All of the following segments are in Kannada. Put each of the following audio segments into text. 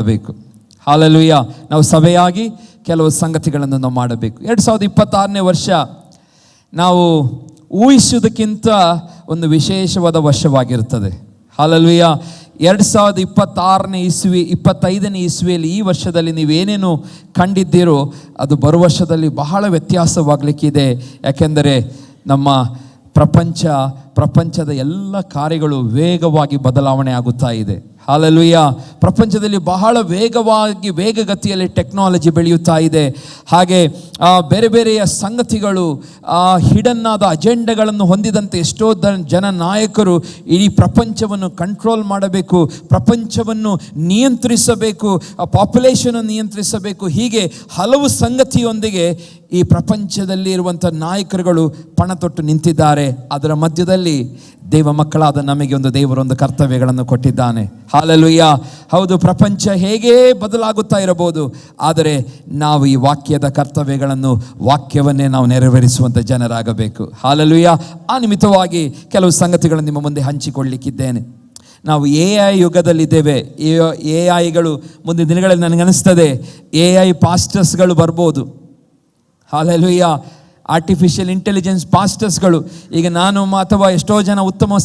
ಮಾಡಬೇಕು. ಹಾಲೆಲೂಯಾ. ನಾವು ಸಭೆಯಾಗಿ ಕೆಲವು ಸಂಗತಿಗಳನ್ನು ನಾವು ಮಾಡಬೇಕು. 2026ನೇ ವರ್ಷ ನಾವು ಊಹಿಸುವುದಕ್ಕಿಂತ ಒಂದು ವಿಶೇಷವಾದ ವರ್ಷವಾಗಿರುತ್ತದೆ. ಹಾಲೆಲೂಯಾ. 2026ನೇ ಇಸ್ವಿ 25ನೇ ಇಸ್ವಿಯಲ್ಲಿ ಈ ವರ್ಷದಲ್ಲಿ ನೀವೇನೇನು ಕಂಡಿದ್ದೀರೋ ಅದು ಬರುವ ವರ್ಷದಲ್ಲಿ ಬಹಳ ವ್ಯತ್ಯಾಸವಾಗಲಿಕ್ಕಿದೆ. ಯಾಕೆಂದರೆ ನಮ್ಮ ಪ್ರಪಂಚದ ಎಲ್ಲ ಕಾರ್ಯಗಳು ವೇಗವಾಗಿ ಬದಲಾವಣೆ ಆಗುತ್ತಾ ಇದೆ. ಹಾಲೆಲೂಯಾ. ಪ್ರಪಂಚದಲ್ಲಿ ಬಹಳ ವೇಗಗತಿಯಲ್ಲಿ ಟೆಕ್ನಾಲಜಿ ಬೆಳೆಯುತ್ತಾ ಇದೆ. ಹಾಗೆ ಬೇರೆ ಬೇರೆಯ ಸಂಗತಿಗಳು, ಹಿಡನ್ ಆದ ಅಜೆಂಡಗಳನ್ನು ಹೊಂದಿದಂತೆ ಎಷ್ಟೋ ನಾಯಕರು ಇಡೀ ಪ್ರಪಂಚವನ್ನು ಕಂಟ್ರೋಲ್ ಮಾಡಬೇಕು, ಪ್ರಪಂಚವನ್ನು ನಿಯಂತ್ರಿಸಬೇಕು, ಪಾಪ್ಯುಲೇಷನ್ ನಿಯಂತ್ರಿಸಬೇಕು. ಹೀಗೆ ಹಲವು ಸಂಗತಿಯೊಂದಿಗೆ ಈ ಪ್ರಪಂಚದಲ್ಲಿ ಇರುವಂಥ ನಾಯಕರುಗಳು ಪಣ ತೊಟ್ಟು ನಿಂತಿದ್ದಾರೆ. ಅದರ ಮಧ್ಯದಲ್ಲಿ ದೇವ ಮಕ್ಕಳಾದ ನಮಗೆ ದೇವರೊಂದು ಕರ್ತವ್ಯಗಳನ್ನು ಕೊಟ್ಟಿದ್ದಾನೆ. ಹಾಲೆಲೂಯಾ. ಹೌದು, ಪ್ರಪಂಚ ಹೇಗೇ ಬದಲಾಗುತ್ತಾ ಇರಬಹುದು, ಆದರೆ ನಾವು ಈ ವಾಕ್ಯದ ಕರ್ತವ್ಯಗಳನ್ನು, ವಾಕ್ಯವನ್ನೇ ನಾವು ನೆರವೇರಿಸುವಂಥ ಜನರಾಗಬೇಕು. ಹಾಲೆಲೂಯಾ. ಆ ನಿಮಿತ್ತವಾಗಿ ಕೆಲವು ಸಂಗತಿಗಳನ್ನು ನಿಮ್ಮ ಮುಂದೆ ಹಂಚಿಕೊಳ್ಳಲಿಕ್ಕಿದ್ದೇನೆ. ನಾವು AI ಯುಗದಲ್ಲಿದ್ದೇವೆ. AI ಮುಂದಿನ ದಿನಗಳಲ್ಲಿ ನನಗನ್ನಿಸ್ತದೆ AI ಪಾಸ್ಟರ್ಸ್ಗಳು ಬರ್ಬೋದು. ಹಾಲೆಲೂಯಾ. ಆರ್ಟಿಫಿಷಿಯಲ್ ಇಂಟೆಲಿಜೆನ್ಸ್ ಪಾಸ್ಟರ್ಸ್ಗಳು. ಈಗ ನಾನು ಅಥವಾ ಎಷ್ಟೋ ಜನ ಉತ್ತಮ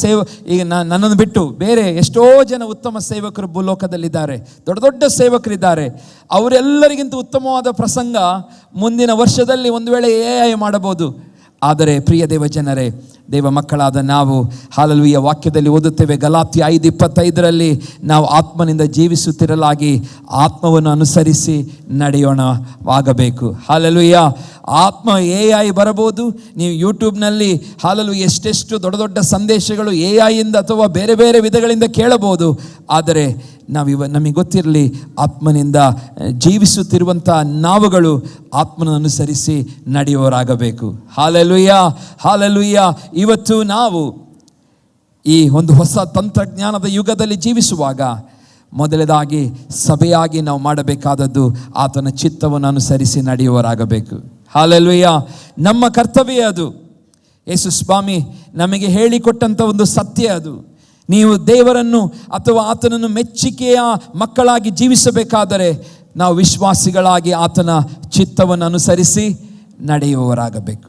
ಈಗ ನನ್ನನ್ನು ಬಿಟ್ಟು ಬೇರೆ ಎಷ್ಟೋ ಜನ ಉತ್ತಮ ಸೇವಕರು ಭೂಲೋಕದಲ್ಲಿದ್ದಾರೆ, ದೊಡ್ಡ ದೊಡ್ಡ ಸೇವಕರಿದ್ದಾರೆ. ಅವರೆಲ್ಲರಿಗಿಂತ ಉತ್ತಮವಾದ ಪ್ರಸಂಗ ಮುಂದಿನ ವರ್ಷದಲ್ಲಿ ಒಂದು ವೇಳೆ AI ಮಾಡಬಹುದು. ಆದರೆ ಪ್ರಿಯ ದೇವ ಜನರೇ, ದೇವ ಮಕ್ಕಳಾದ ನಾವು ಹಾಲೆಲೂಯಾ ವಾಕ್ಯದಲ್ಲಿ ಓದುತ್ತೇವೆ, ಗಲಾತ್ಯ 5:25 ನಾವು ಆತ್ಮನಿಂದ ಜೀವಿಸುತ್ತಿರಲಾಗಿ ಆತ್ಮವನ್ನು ಅನುಸರಿಸಿ ನಡೆಯೋಣವಾಗಬೇಕು. ಹಾಲೆಲೂಯಾ. ಆತ್ಮ AI ಬರಬಹುದು. ನೀವು ಯೂಟ್ಯೂಬ್ನಲ್ಲಿ ಹಾಲೆಲೂಯಾ ಎಷ್ಟೆಷ್ಟು ದೊಡ್ಡ ದೊಡ್ಡ ಸಂದೇಶಗಳು AI ಅಥವಾ ಬೇರೆ ಬೇರೆ ವಿಧಗಳಿಂದ ಕೇಳಬಹುದು. ಆದರೆ ನಮಗೆ ಗೊತ್ತಿರಲಿ, ಆತ್ಮನಿಂದ ಜೀವಿಸುತ್ತಿರುವಂಥ ನಾವುಗಳು ಆತ್ಮನ ಅನುಸರಿಸಿ ನಡೆಯುವವರಾಗಬೇಕು. ಹಾಲೆಲೂಯಾ. ಹಾಲೆಲೂಯಾ. ಇವತ್ತು ನಾವು ಈ ಒಂದು ಹೊಸ ತಂತ್ರಜ್ಞಾನದ ಯುಗದಲ್ಲಿ ಜೀವಿಸುವಾಗ ಮೊದಲದಾಗಿ ಸಭೆಯಾಗಿ ನಾವು ಮಾಡಬೇಕಾದದ್ದು ಆತನ ಚಿತ್ತವನ್ನು ಅನುಸರಿಸಿ ನಡೆಯುವವರಾಗಬೇಕು. ಹಾಲೆಲೂಯಾ. ನಮ್ಮ ಕರ್ತವ್ಯ ಅದು. ಯೇಸು ಸ್ವಾಮಿ ನಮಗೆ ಹೇಳಿಕೊಟ್ಟಂಥ ಒಂದು ಸತ್ಯ ಅದು. ನೀವು ದೇವರನ್ನು ಅಥವಾ ಆತನನ್ನು ಮೆಚ್ಚುಗೆಯ ಮಕ್ಕಳಾಗಿ ಜೀವಿಸಬೇಕಾದರೆ ನಾವು ವಿಶ್ವಾಸಿಗಳಾಗಿ ಆತನ ಚಿತ್ತವನ್ನು ಅನುಸರಿಸಿ ನಡೆಯುವವರಾಗಬೇಕು.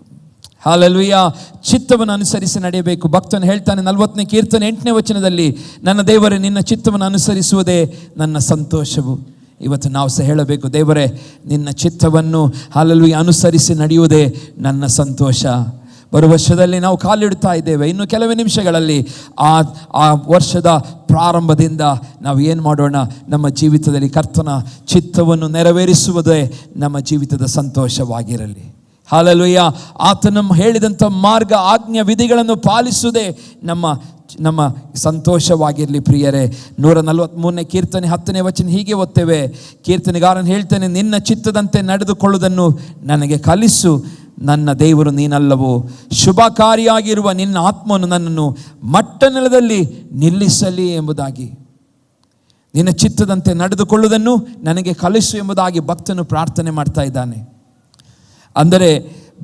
ಹಾಲೆಲೂಯಾ. ಚಿತ್ತವನ್ನು ಅನುಸರಿಸಿ ನಡೆಯಬೇಕು. ಭಕ್ತನು ಹೇಳ್ತಾನೆ 40ನೇ ಕೀರ್ತನೆ 8ನೇ ವಚನದಲ್ಲಿ, ನನ್ನ ದೇವರೇ ನಿನ್ನ ಚಿತ್ತವನ್ನು ಅನುಸರಿಸುವುದೇ ನನ್ನ ಸಂತೋಷವು. ಇವತ್ತು ನಾವು ಸಹ ಹೇಳಬೇಕು, ದೇವರೇ ನಿನ್ನ ಚಿತ್ತವನ್ನು ಹಾಲೆಲೂಯಾ ಅನುಸರಿಸಿ ನಡೆಯುವುದೇ ನನ್ನ ಸಂತೋಷ. ಬರುವ ವರ್ಷದಲ್ಲಿ ನಾವು ಕಾಲಿಡುತ್ತಾ ಇದ್ದೇವೆ. ಇನ್ನು ಕೆಲವೇ ನಿಮಿಷಗಳಲ್ಲಿ ಆ ವರ್ಷದ ಪ್ರಾರಂಭದಿಂದ ನಾವು ಏನು ಮಾಡೋಣ, ನಮ್ಮ ಜೀವಿತದಲ್ಲಿ ಕರ್ತನ ಚಿತ್ತವನ್ನು ನೆರವೇರಿಸುವುದೇ ನಮ್ಮ ಜೀವಿತದ ಸಂತೋಷವಾಗಿರಲಿ. ಹಾಲೆಲೂಯಾ. ಆತನ ಹೇಳಿದಂಥ ಮಾರ್ಗ, ಆಜ್ಞಾ ವಿಧಿಗಳನ್ನು ಪಾಲಿಸುವುದೇ ನಮ್ಮ ಸಂತೋಷವಾಗಿರಲಿ. ಪ್ರಿಯರೇ, 143ನೇ ಕೀರ್ತನೆ 10ನೇ ವಚನ ಹೀಗೆ ಓದ್ತೇವೆ. ಕೀರ್ತನೆಗಾರನು ಹೇಳ್ತಾನೆ, ನಿನ್ನ ಚಿತ್ತದಂತೆ ನಡೆದುಕೊಳ್ಳುವುದನ್ನು ನನಗೆ ಕಲಿಸು, ನನ್ನ ದೇವರು ನೀನಲ್ಲವೋ. ಶುಭಕಾರಿಯಾಗಿರುವ ನಿನ್ನ ಆತ್ಮನು ನನ್ನನ್ನು ಮಟ್ಟ ನೆಲದಲ್ಲಿ ನಿಲ್ಲಿಸಲಿ ಎಂಬುದಾಗಿ, ನಿನ್ನ ಚಿತ್ತದಂತೆ ನಡೆದುಕೊಳ್ಳುವುದನ್ನು ನನಗೆ ಕಲಿಸು ಎಂಬುದಾಗಿ ಭಕ್ತನು ಪ್ರಾರ್ಥನೆ ಮಾಡ್ತಾ ಇದ್ದಾನೆ. ಅಂದರೆ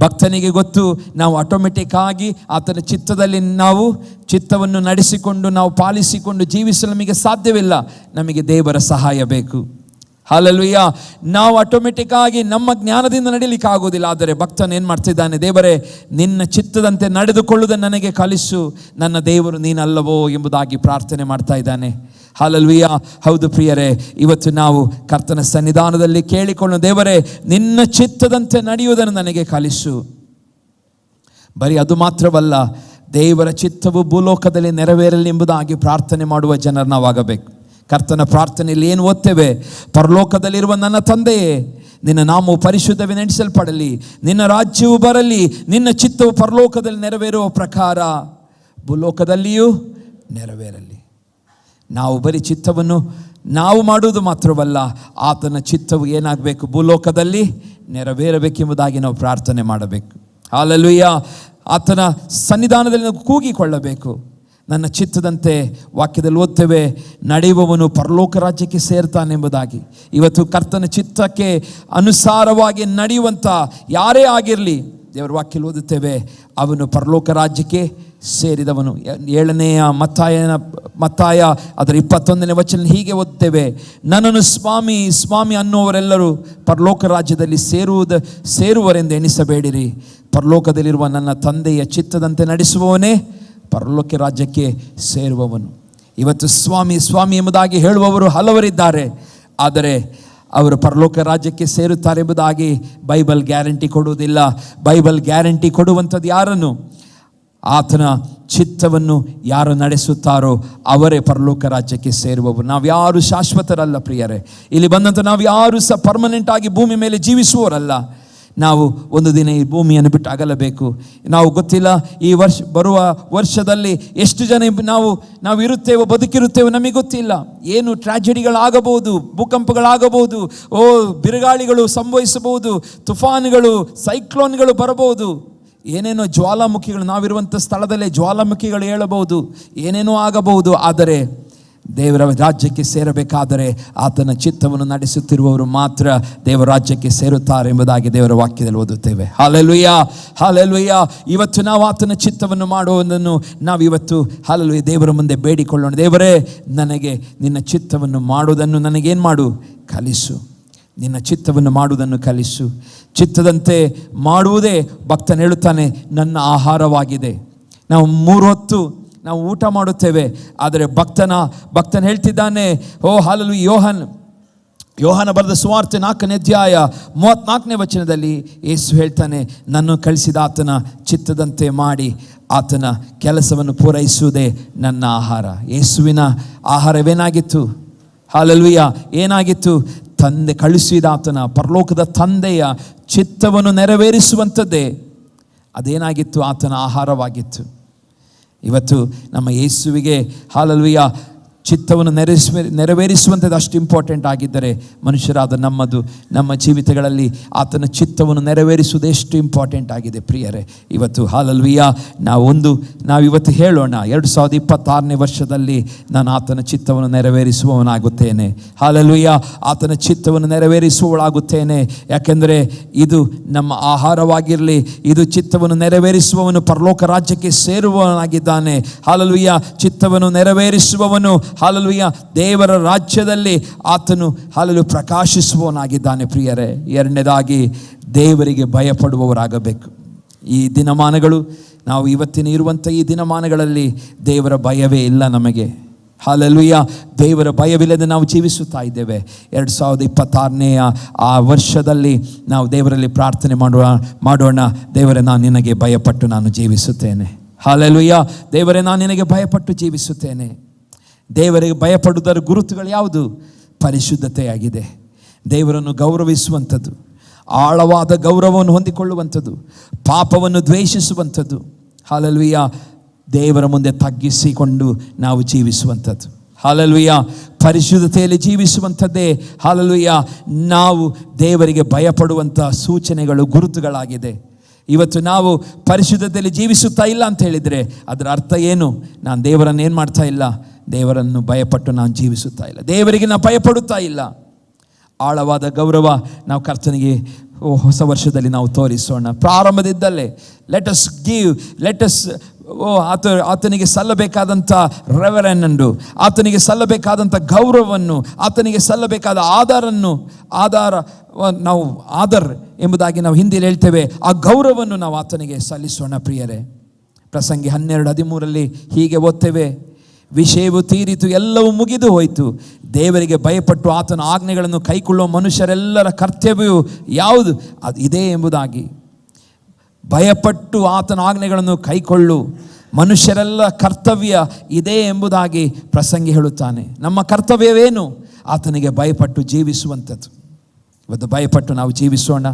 ಭಕ್ತನಿಗೆ ಗೊತ್ತು, ನಾವು ಆಟೋಮೆಟಿಕ್ ಆಗಿ ಆತನ ಚಿತ್ತದಲ್ಲಿ ನಾವು ಚಿತ್ತವನ್ನು ನಡೆಸಿಕೊಂಡು ನಾವು ಪಾಲಿಸಿಕೊಂಡು ಜೀವಿಸಲು ನಮಗೆ ಸಾಧ್ಯವಿಲ್ಲ. ನಮಗೆ ದೇವರ ಸಹಾಯ ಬೇಕು. ಹಾಲೆಲೂಯಾ. ನಾವು ಆಟೋಮೆಟಿಕ್ ಆಗಿ ನಮ್ಮ ಜ್ಞಾನದಿಂದ ನಡೀಲಿಕ್ಕೆ ಆಗೋದಿಲ್ಲ. ಆದರೆ ಭಕ್ತನು ಏನು ಮಾಡ್ತಿದ್ದಾನೆ, ದೇವರೇ ನಿನ್ನ ಚಿತ್ತದಂತೆ ನಡೆದುಕೊಳ್ಳುವುದನ್ನು ನನಗೆ ಕಲಿಸು, ನನ್ನ ದೇವರು ನೀನಲ್ಲವೋ ಎಂಬುದಾಗಿ ಪ್ರಾರ್ಥನೆ ಮಾಡ್ತಾ ಇದ್ದಾನೆ. ಹಾಲೆಲೂಯಾ. ಹೌದು ಪ್ರಿಯರೇ, ಇವತ್ತು ನಾವು ಕರ್ತನ ಸನ್ನಿಧಾನದಲ್ಲಿ ಕೇಳಿಕೊಳ್ಳು, ದೇವರೇ ನಿನ್ನ ಚಿತ್ತದಂತೆ ನಡೆಯುವುದನ್ನು ನನಗೆ ಕಲಿಸು. ಬರೀ ಅದು ಮಾತ್ರವಲ್ಲ, ದೇವರ ಚಿತ್ತವು ಭೂಲೋಕದಲ್ಲಿ ನೆರವೇರಲಿ ಎಂಬುದಾಗಿ ಪ್ರಾರ್ಥನೆ ಮಾಡುವ ಜನರು ನಾವಾಗಬೇಕು. ಕರ್ತನ ಪ್ರಾರ್ಥನೆಯಲ್ಲಿ ಏನು ಓದ್ತೇವೆ, ಪರಲೋಕದಲ್ಲಿರುವ ನನ್ನ ತಂದೆಯೇ, ನಿನ್ನ ನಾಮವು ಪರಿಶುದ್ಧವೆನಿಸಲ್ಪಡಲಿ, ನಿನ್ನ ರಾಜ್ಯವು ಬರಲಿ, ನಿನ್ನ ಚಿತ್ತವು ಪರಲೋಕದಲ್ಲಿ ನೆರವೇರುವ ಪ್ರಕಾರ ಭೂಲೋಕದಲ್ಲಿಯೂ ನೆರವೇರಲಿ. ನಾವು ಬರೀ ಚಿತ್ತವನ್ನು ನಾವು ಮಾಡುವುದು ಮಾತ್ರವಲ್ಲ, ಆತನ ಚಿತ್ತವು ಏನಾಗಬೇಕು, ಭೂಲೋಕದಲ್ಲಿ ನೆರವೇರಬೇಕೆಂಬುದಾಗಿ ನಾವು ಪ್ರಾರ್ಥನೆ ಮಾಡಬೇಕು. ಹಾಲೆಲೂಯಾ. ಆತನ ಸನ್ನಿಧಾನದಲ್ಲಿ ನಾವು ಕೂಗಿಕೊಳ್ಳಬೇಕು. ನನ್ನ ಚಿತ್ತದಂತೆ ವಾಕ್ಯದಲ್ಲಿ ಓದ್ತೇವೆ, ನಡೆಯುವವನು ಪರಲೋಕ ರಾಜ್ಯಕ್ಕೆ ಸೇರ್ತಾನೆಂಬುದಾಗಿ. ಇವತ್ತು ಕರ್ತನ ಚಿತ್ತಕ್ಕೆ ಅನುಸಾರವಾಗಿ ನಡೆಯುವಂಥ ಯಾರೇ ಆಗಿರಲಿ, ದೇವರ ವಾಕ್ಯದಲ್ಲಿ ಓದುತ್ತೇವೆ, ಅವನು ಪರಲೋಕ ರಾಜ್ಯಕ್ಕೆ ಸೇರಿದವನು. 7ನೆಯ ಮತ್ತಾಯ ಅದರ 21ನೇ ವಚನ ಹೀಗೆ ಓದ್ತೇವೆ, ನನ್ನನ್ನು ಸ್ವಾಮಿ ಸ್ವಾಮಿ ಅನ್ನುವರೆಲ್ಲರೂ ಪರಲೋಕ ರಾಜ್ಯದಲ್ಲಿ ಸೇರುವರೆಂದು ಎಣಿಸಬೇಡಿರಿ, ಪರಲೋಕದಲ್ಲಿರುವ ನನ್ನ ತಂದೆಯ ಚಿತ್ತದಂತೆ ನಡೆಸುವವನೇ ಪರಲೋಕ ರಾಜ್ಯಕ್ಕೆ ಸೇರುವವನು. ಇವತ್ತು ಸ್ವಾಮಿ ಸ್ವಾಮಿ ಎಂಬುದಾಗಿ ಹೇಳುವವರು ಹಲವರಿದ್ದಾರೆ, ಆದರೆ ಅವರು ಪರಲೋಕ ರಾಜ್ಯಕ್ಕೆ ಸೇರುತ್ತಾರೆ ಎಂಬುದಾಗಿ ಬೈಬಲ್ ಗ್ಯಾರಂಟಿ ಕೊಡುವುದಿಲ್ಲ. ಬೈಬಲ್ ಗ್ಯಾರಂಟಿ ಕೊಡುವಂಥದ್ದು ಯಾರನ್ನು? ಆತನ ಚಿತ್ತವನ್ನು ಯಾರು ನಡೆಸುತ್ತಾರೋ ಅವರೇ ಪರಲೋಕ ರಾಜ್ಯಕ್ಕೆ ಸೇರುವವರು. ನಾವು ಯಾರು ಶಾಶ್ವತರಲ್ಲ ಪ್ರಿಯರೇ. ಇಲ್ಲಿ ಬಂದಂಥ ನಾವು ಯಾರು ಸಹ ಪರ್ಮನೆಂಟ್ ಆಗಿ ಭೂಮಿ ಮೇಲೆ ಜೀವಿಸುವವರಲ್ಲ. ನಾವು ಒಂದು ದಿನ ಈ ಭೂಮಿಯನ್ನು ಬಿಟ್ಟು ಅಗಲಬೇಕು. ನಾವು ಗೊತ್ತಿಲ್ಲ ಈ ಬರುವ ವರ್ಷದಲ್ಲಿ ಎಷ್ಟು ಜನ ನಾವು ಇರುತ್ತೇವೋ, ಬದುಕಿರುತ್ತೇವೋ ನಮಗೆ ಗೊತ್ತಿಲ್ಲ. ಏನು ಟ್ರಾಜಿಡಿಗಳಾಗಬಹುದು, ಭೂಕಂಪಗಳಾಗಬಹುದು, ಬಿರುಗಾಳಿಗಳು ಸಂಭವಿಸಬಹುದು, ತುಫಾನುಗಳು, ಸೈಕ್ಲೋನ್ಗಳು ಬರಬಹುದು, ಏನೇನೋ ಜ್ವಾಲಾಮುಖಿಗಳು, ನಾವಿರುವಂಥ ಸ್ಥಳದಲ್ಲೇ ಜ್ವಾಲಾಮುಖಿಗಳು ಏಳಬಹುದು, ಏನೇನೋ ಆಗಬಹುದು. ಆದರೆ ದೇವರ ರಾಜ್ಯಕ್ಕೆ ಸೇರಬೇಕಾದರೆ ಆತನ ಚಿತ್ತವನ್ನು ನಡೆಸುತ್ತಿರುವವರು ಮಾತ್ರ ದೇವರ ರಾಜ್ಯಕ್ಕೆ ಸೇರುತ್ತಾರೆ ಎಂಬುದಾಗಿ ದೇವರ ವಾಕ್ಯದಲ್ಲಿ ಓದುತ್ತೇವೆ. Hallelujah, hallelujah. ಇವತ್ತು ನಾವು ಆತನ ಚಿತ್ತವನ್ನು ಮಾಡುವುದನ್ನು ನಾವು ಇವತ್ತು ಹಲ್ಲೆಲೂಯಾ ದೇವರ ಮುಂದೆ ಬೇಡಿಕೊಳ್ಳೋಣ. ದೇವರೇ, ನನಗೆ ನಿನ್ನ ಚಿತ್ತವನ್ನು ಮಾಡುವುದನ್ನು ನನಗೇನು ಮಾಡು, ಕಲಿಸು. ನಿನ್ನ ಚಿತ್ತವನ್ನು ಮಾಡುವುದನ್ನು ಕಲಿಸು. ಚಿತ್ತದಂತೆ ಮಾಡುವುದೇ ಭಕ್ತನು ಹೇಳುತ್ತಾನೆ ನನ್ನ ಆಹಾರವಾಗಿದೆ. ನಾವು 3 ಹೊತ್ತು ನಾವು ಊಟ ಮಾಡುತ್ತೇವೆ, ಆದರೆ ಭಕ್ತನ ಹೇಳ್ತಿದ್ದಾನೆ, ಹಲ್ಲೆಲೂಯಾ, ಯೋಹಾನ ಬರೆದ ಸುವಾರ್ತೆ 4ನೇ ಅಧ್ಯಾಯ 34ನೇ ವಚನದಲ್ಲಿ ಯೇಸು ಹೇಳ್ತಾನೆ, ನನ್ನನ್ನು ಕಳಿಸಿದ ಆತನ ಚಿತ್ತದಂತೆ ಮಾಡಿ ಆತನ ಕೆಲಸವನ್ನು ಪೂರೈಸುವುದೇ ನನ್ನ ಆಹಾರ. ಯೇಸುವಿನ ಆಹಾರವೇನಾಗಿತ್ತು? ಹಲ್ಲೆಲೂಯಾ, ಏನಾಗಿತ್ತು? ತಂದೆ ಕಳಿಸಿದ ಆತನ ಪರಲೋಕದ ತಂದೆಯ ಚಿತ್ತವನ್ನು ನೆರವೇರಿಸುವಂಥದ್ದೇ ಅದೇನಾಗಿತ್ತು? ಆತನ ಆಹಾರವಾಗಿತ್ತು. ಇವತ್ತು ನಮ್ಮ ಯೇಸುವಿಗೆ ಹಲ್ಲೆಲೂಯಾ ಚಿತ್ತವನ್ನು ನೆರವೇರಿಸುವಂಥದ್ದು ಅಷ್ಟು ಇಂಪಾರ್ಟೆಂಟ್ ಆಗಿದ್ದರೆ, ಮನುಷ್ಯರಾದ ನಮ್ಮ ಜೀವಿತಗಳಲ್ಲಿ ಆತನ ಚಿತ್ತವನ್ನು ನೆರವೇರಿಸುವುದು ಎಷ್ಟು ಇಂಪಾರ್ಟೆಂಟ್ ಆಗಿದೆ ಪ್ರಿಯರೇ. ಇವತ್ತು ಹಲ್ಲೆಲೂಯಾ ನಾವಿವತ್ತು ಹೇಳೋಣ, 2026ನೇ ವರ್ಷದಲ್ಲಿ ನಾನು ಆತನ ಚಿತ್ತವನ್ನು ನೆರವೇರಿಸುವವನಾಗುತ್ತೇನೆ. ಹಲ್ಲೆಲೂಯಾ, ಆತನ ಚಿತ್ತವನ್ನು ನೆರವೇರಿಸುವವಳಾಗುತ್ತೇನೆ. ಯಾಕೆಂದರೆ ಇದು ನಮ್ಮ ಆಹಾರವಾಗಿರಲಿ, ಇದು ಚಿತ್ತವನ್ನು ನೆರವೇರಿಸುವವನು ಪರಲೋಕ ರಾಜ್ಯಕ್ಕೆ ಸೇರುವವನಾಗಿದ್ದಾನೆ. ಹಲ್ಲೆಲೂಯಾ, ಚಿತ್ತವನ್ನು ನೆರವೇರಿಸುವವನು ಹಲ್ಲೆಲೂಯಾ ದೇವರ ರಾಜ್ಯದಲ್ಲಿ ಆತನು ಹಲ್ಲೆಲೂಯಾ ಪ್ರಕಾಶಿಸುವವನಾಗಿದ್ದಾನೆ ಪ್ರಿಯರೇ. 2ನೇದಾಗಿ ದೇವರಿಗೆ ಭಯಪಡುವವರಾಗಬೇಕು. ಈ ದಿನಮಾನಗಳು, ನಾವು ಇವತ್ತಿನ ಇರುವಂಥ ಈ ದಿನಮಾನಗಳಲ್ಲಿ ದೇವರ ಭಯವೇ ಇಲ್ಲ ನಮಗೆ. ಹಲ್ಲೆಲೂಯಾ, ದೇವರ ಭಯವಿಲ್ಲದೆ ನಾವು ಜೀವಿಸುತ್ತಾ ಇದ್ದೇವೆ. 2026ನೇ ಆ ವರ್ಷದಲ್ಲಿ ನಾವು ದೇವರಲ್ಲಿ ಪ್ರಾರ್ಥನೆ ಮಾಡೋಣ, ದೇವರೇ, ನಾನು ನಿನಗೆ ಭಯಪಟ್ಟು ನಾನು ಜೀವಿಸುತ್ತೇನೆ. ಹಲ್ಲೆಲೂಯಾ, ದೇವರೇ, ನಾನು ನಿನಗೆ ಭಯಪಟ್ಟು ಜೀವಿಸುತ್ತೇನೆ. ದೇವರಿಗೆ ಭಯಪಡುವುದರ ಗುರುತುಗಳು ಯಾವುದು? ಪರಿಶುದ್ಧತೆಯಾಗಿದೆ, ದೇವರನ್ನು ಗೌರವಿಸುವಂಥದ್ದು, ಆಳವಾದ ಗೌರವವನ್ನು ಹೊಂದಿಕೊಳ್ಳುವಂಥದ್ದು, ಪಾಪವನ್ನು ದ್ವೇಷಿಸುವಂಥದ್ದು. ಹಲ್ಲೆಲೂಯಾ, ದೇವರ ಮುಂದೆ ತಗ್ಗಿಸಿಕೊಂಡು ನಾವು ಜೀವಿಸುವಂಥದ್ದು. ಹಲ್ಲೆಲೂಯಾ, ಪರಿಶುದ್ಧತೆಯಲ್ಲಿ ಜೀವಿಸುವಂಥದ್ದೇ ಹಲ್ಲೆಲೂಯಾ ನಾವು ದೇವರಿಗೆ ಭಯಪಡುವಂಥ ಸೂಚನೆಗಳು, ಗುರುತುಗಳಾಗಿದೆ. ಇವತ್ತು ನಾವು ಪರಿಶುದ್ಧತೆಯಲ್ಲಿ ಜೀವಿಸುತ್ತಾ ಇಲ್ಲ ಅಂತ ಹೇಳಿದರೆ ಅದರ ಅರ್ಥ ಏನು? ನಾನು ದೇವರನ್ನು ಏನು ಮಾಡ್ತಾ ಇಲ್ಲ, ದೇವರನ್ನು ಭಯಪಟ್ಟು ನಾನು ಜೀವಿಸುತ್ತಾ ಇಲ್ಲ, ದೇವರಿಗೆ ನಾವು ಭಯಪಡುತ್ತಾ ಇಲ್ಲ. ಆಳವಾದ ಗೌರವ ನಾವು ಕರ್ತನಿಗೆ ಹೊಸ ವರ್ಷದಲ್ಲಿ ನಾವು ತೋರಿಸೋಣ. ಪ್ರಾರಂಭದಿದ್ದಲ್ಲೇ ಲೆಟ್ ಅಸ್ ಆತನಿಗೆ ಸಲ್ಲಬೇಕಾದಂಥ ರೆವರೆನ್ಸನ್ನು, ಆತನಿಗೆ ಸಲ್ಲಬೇಕಾದಂಥ ಗೌರವವನ್ನು, ಆತನಿಗೆ ಸಲ್ಲಬೇಕಾದ ನಾವು ಆದರ್ ಎಂಬುದಾಗಿ ನಾವು ಹಿಂದಿಯಲ್ಲಿ ಹೇಳ್ತೇವೆ, ಆ ಗೌರವವನ್ನು ನಾವು ಆತನಿಗೆ ಸಲ್ಲಿಸೋಣ ಪ್ರಿಯರೇ. ಪ್ರಸಂಗಿ 12:13 ಹೀಗೆ ಓದ್ತೇವೆ, ವಿಷಯವು ತೀರಿತು, ಎಲ್ಲವೂ ಮುಗಿದು ಹೋಯಿತು. ದೇವರಿಗೆ ಭಯಪಟ್ಟು ಆತನ ಆಜ್ಞೆಗಳನ್ನು ಕೈಕೊಳ್ಳುವ ಮನುಷ್ಯರೆಲ್ಲರ ಕರ್ತವ್ಯವು ಯಾವುದು? ಅದು ಇದೇ ಎಂಬುದಾಗಿ. ಭಯಪಟ್ಟು ಆತನ ಆಜ್ಞೆಗಳನ್ನು ಕೈಕೊಳ್ಳು ಮನುಷ್ಯರೆಲ್ಲ ಕರ್ತವ್ಯ ಇದೇ ಎಂಬುದಾಗಿ ಪ್ರಸಂಗಿ ಹೇಳುತ್ತಾನೆ. ನಮ್ಮ ಕರ್ತವ್ಯವೇನು? ಆತನಿಗೆ ಭಯಪಟ್ಟು ಜೀವಿಸುವಂಥದ್ದು. ಇವತ್ತು ಭಯಪಟ್ಟು ನಾವು ಜೀವಿಸೋಣ.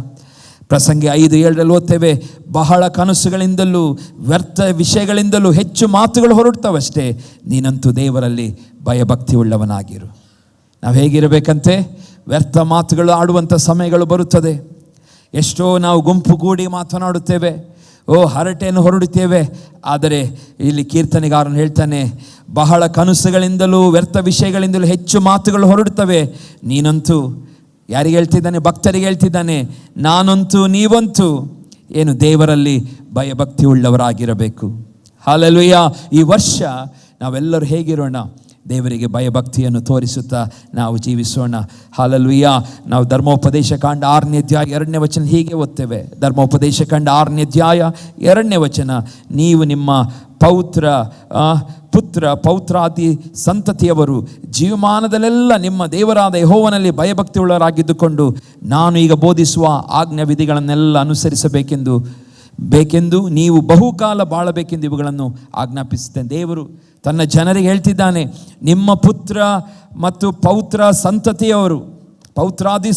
ಪ್ರಸಂಗಿ 5:7 ಓದ್ತೇವೆ, ಬಹಳ ಕನಸುಗಳಿಂದಲೂ ವ್ಯರ್ಥ ವಿಷಯಗಳಿಂದಲೂ ಹೆಚ್ಚು ಮಾತುಗಳು ಹೊರಡ್ತವಷ್ಟೇ, ನೀನಂತೂ ದೇವರಲ್ಲಿ ಭಯಭಕ್ತಿ ಉಳ್ಳವನಾಗಿರು. ನಾವು ಹೇಗಿರಬೇಕಂತೆ? ವ್ಯರ್ಥ ಮಾತುಗಳು ಆಡುವಂಥ ಸಮಯಗಳು ಬರುತ್ತದೆ. ಎಷ್ಟೋ ನಾವು ಗುಂಪು ಗೂಡಿ ಮಾತನಾಡುತ್ತೇವೆ, ಹರಟೆಯನ್ನು ಹೊರಡುತ್ತೇವೆ. ಆದರೆ ಇಲ್ಲಿ ಕೀರ್ತನೆಗಾರನು ಹೇಳ್ತಾನೆ, ಬಹಳ ಕನಸುಗಳಿಂದಲೂ ವ್ಯರ್ಥ ವಿಷಯಗಳಿಂದಲೂ ಹೆಚ್ಚು ಮಾತುಗಳು ಹೊರಡುತ್ತವೆ, ನೀನಂತೂ, ಯಾರಿಗೆ ಹೇಳ್ತಿದ್ದಾನೆ? ಭಕ್ತರಿಗೆ ಹೇಳ್ತಿದ್ದಾನೆ, ನಾನಂತೂ ನೀವಂತೂ ಏನು ದೇವರಲ್ಲಿ ಭಯಭಕ್ತಿ ಉಳ್ಳವರಾಗಿರಬೇಕು. ಹಲ್ಲೆಲೂಯಾ. ಈ ವರ್ಷ ನಾವೆಲ್ಲರೂ ಹೇಗಿರೋಣ? ದೇವರಿಗೆ ಭಯಭಕ್ತಿಯನ್ನು ತೋರಿಸುತ್ತಾ ನಾವು ಜೀವಿಸೋಣ. ಹಲ್ಲೆಲೂಯಾ. ನಾವು ಧರ್ಮೋಪದೇಶ ಕಾಂಡ 6ನೇ ಅಧ್ಯಾಯ 2ನೇ ವಚನ ಹೀಗೆ ಓದ್ತೇವೆ. ಧರ್ಮೋಪದೇಶ ಕಾಂಡ 6ನೇ ಅಧ್ಯಾಯ 2ನೇ ವಚನ, ನೀವು ನಿಮ್ಮ ಪೌತ್ರಾದಿ ಸಂತತಿಯವರು ಜೀವಮಾನದಲ್ಲೆಲ್ಲ ನಿಮ್ಮ ದೇವರಾದ ಯೆಹೋವನಲ್ಲಿ ಭಯಭಕ್ತಿಯುಳ್ಳವರಾಗಿದ್ದುಕೊಂಡು ನಾನು ಈಗ ಬೋಧಿಸುವ ಆಜ್ಞಾ ವಿಧಿಗಳನ್ನೆಲ್ಲ ಅನುಸರಿಸಬೇಕೆಂದು ನೀವು ಬಹುಕಾಲ ಬಾಳಬೇಕೆಂದು ಇವುಗಳನ್ನು ಆಜ್ಞಾಪಿಸುತ್ತೇನೆ. ದೇವರು ತನ್ನ ಜನರಿಗೆ ಹೇಳ್ತಿದ್ದಾನೆ, ನಿಮ್ಮ ಪುತ್ರ ಮತ್ತು ಪೌತ್ರಾದಿ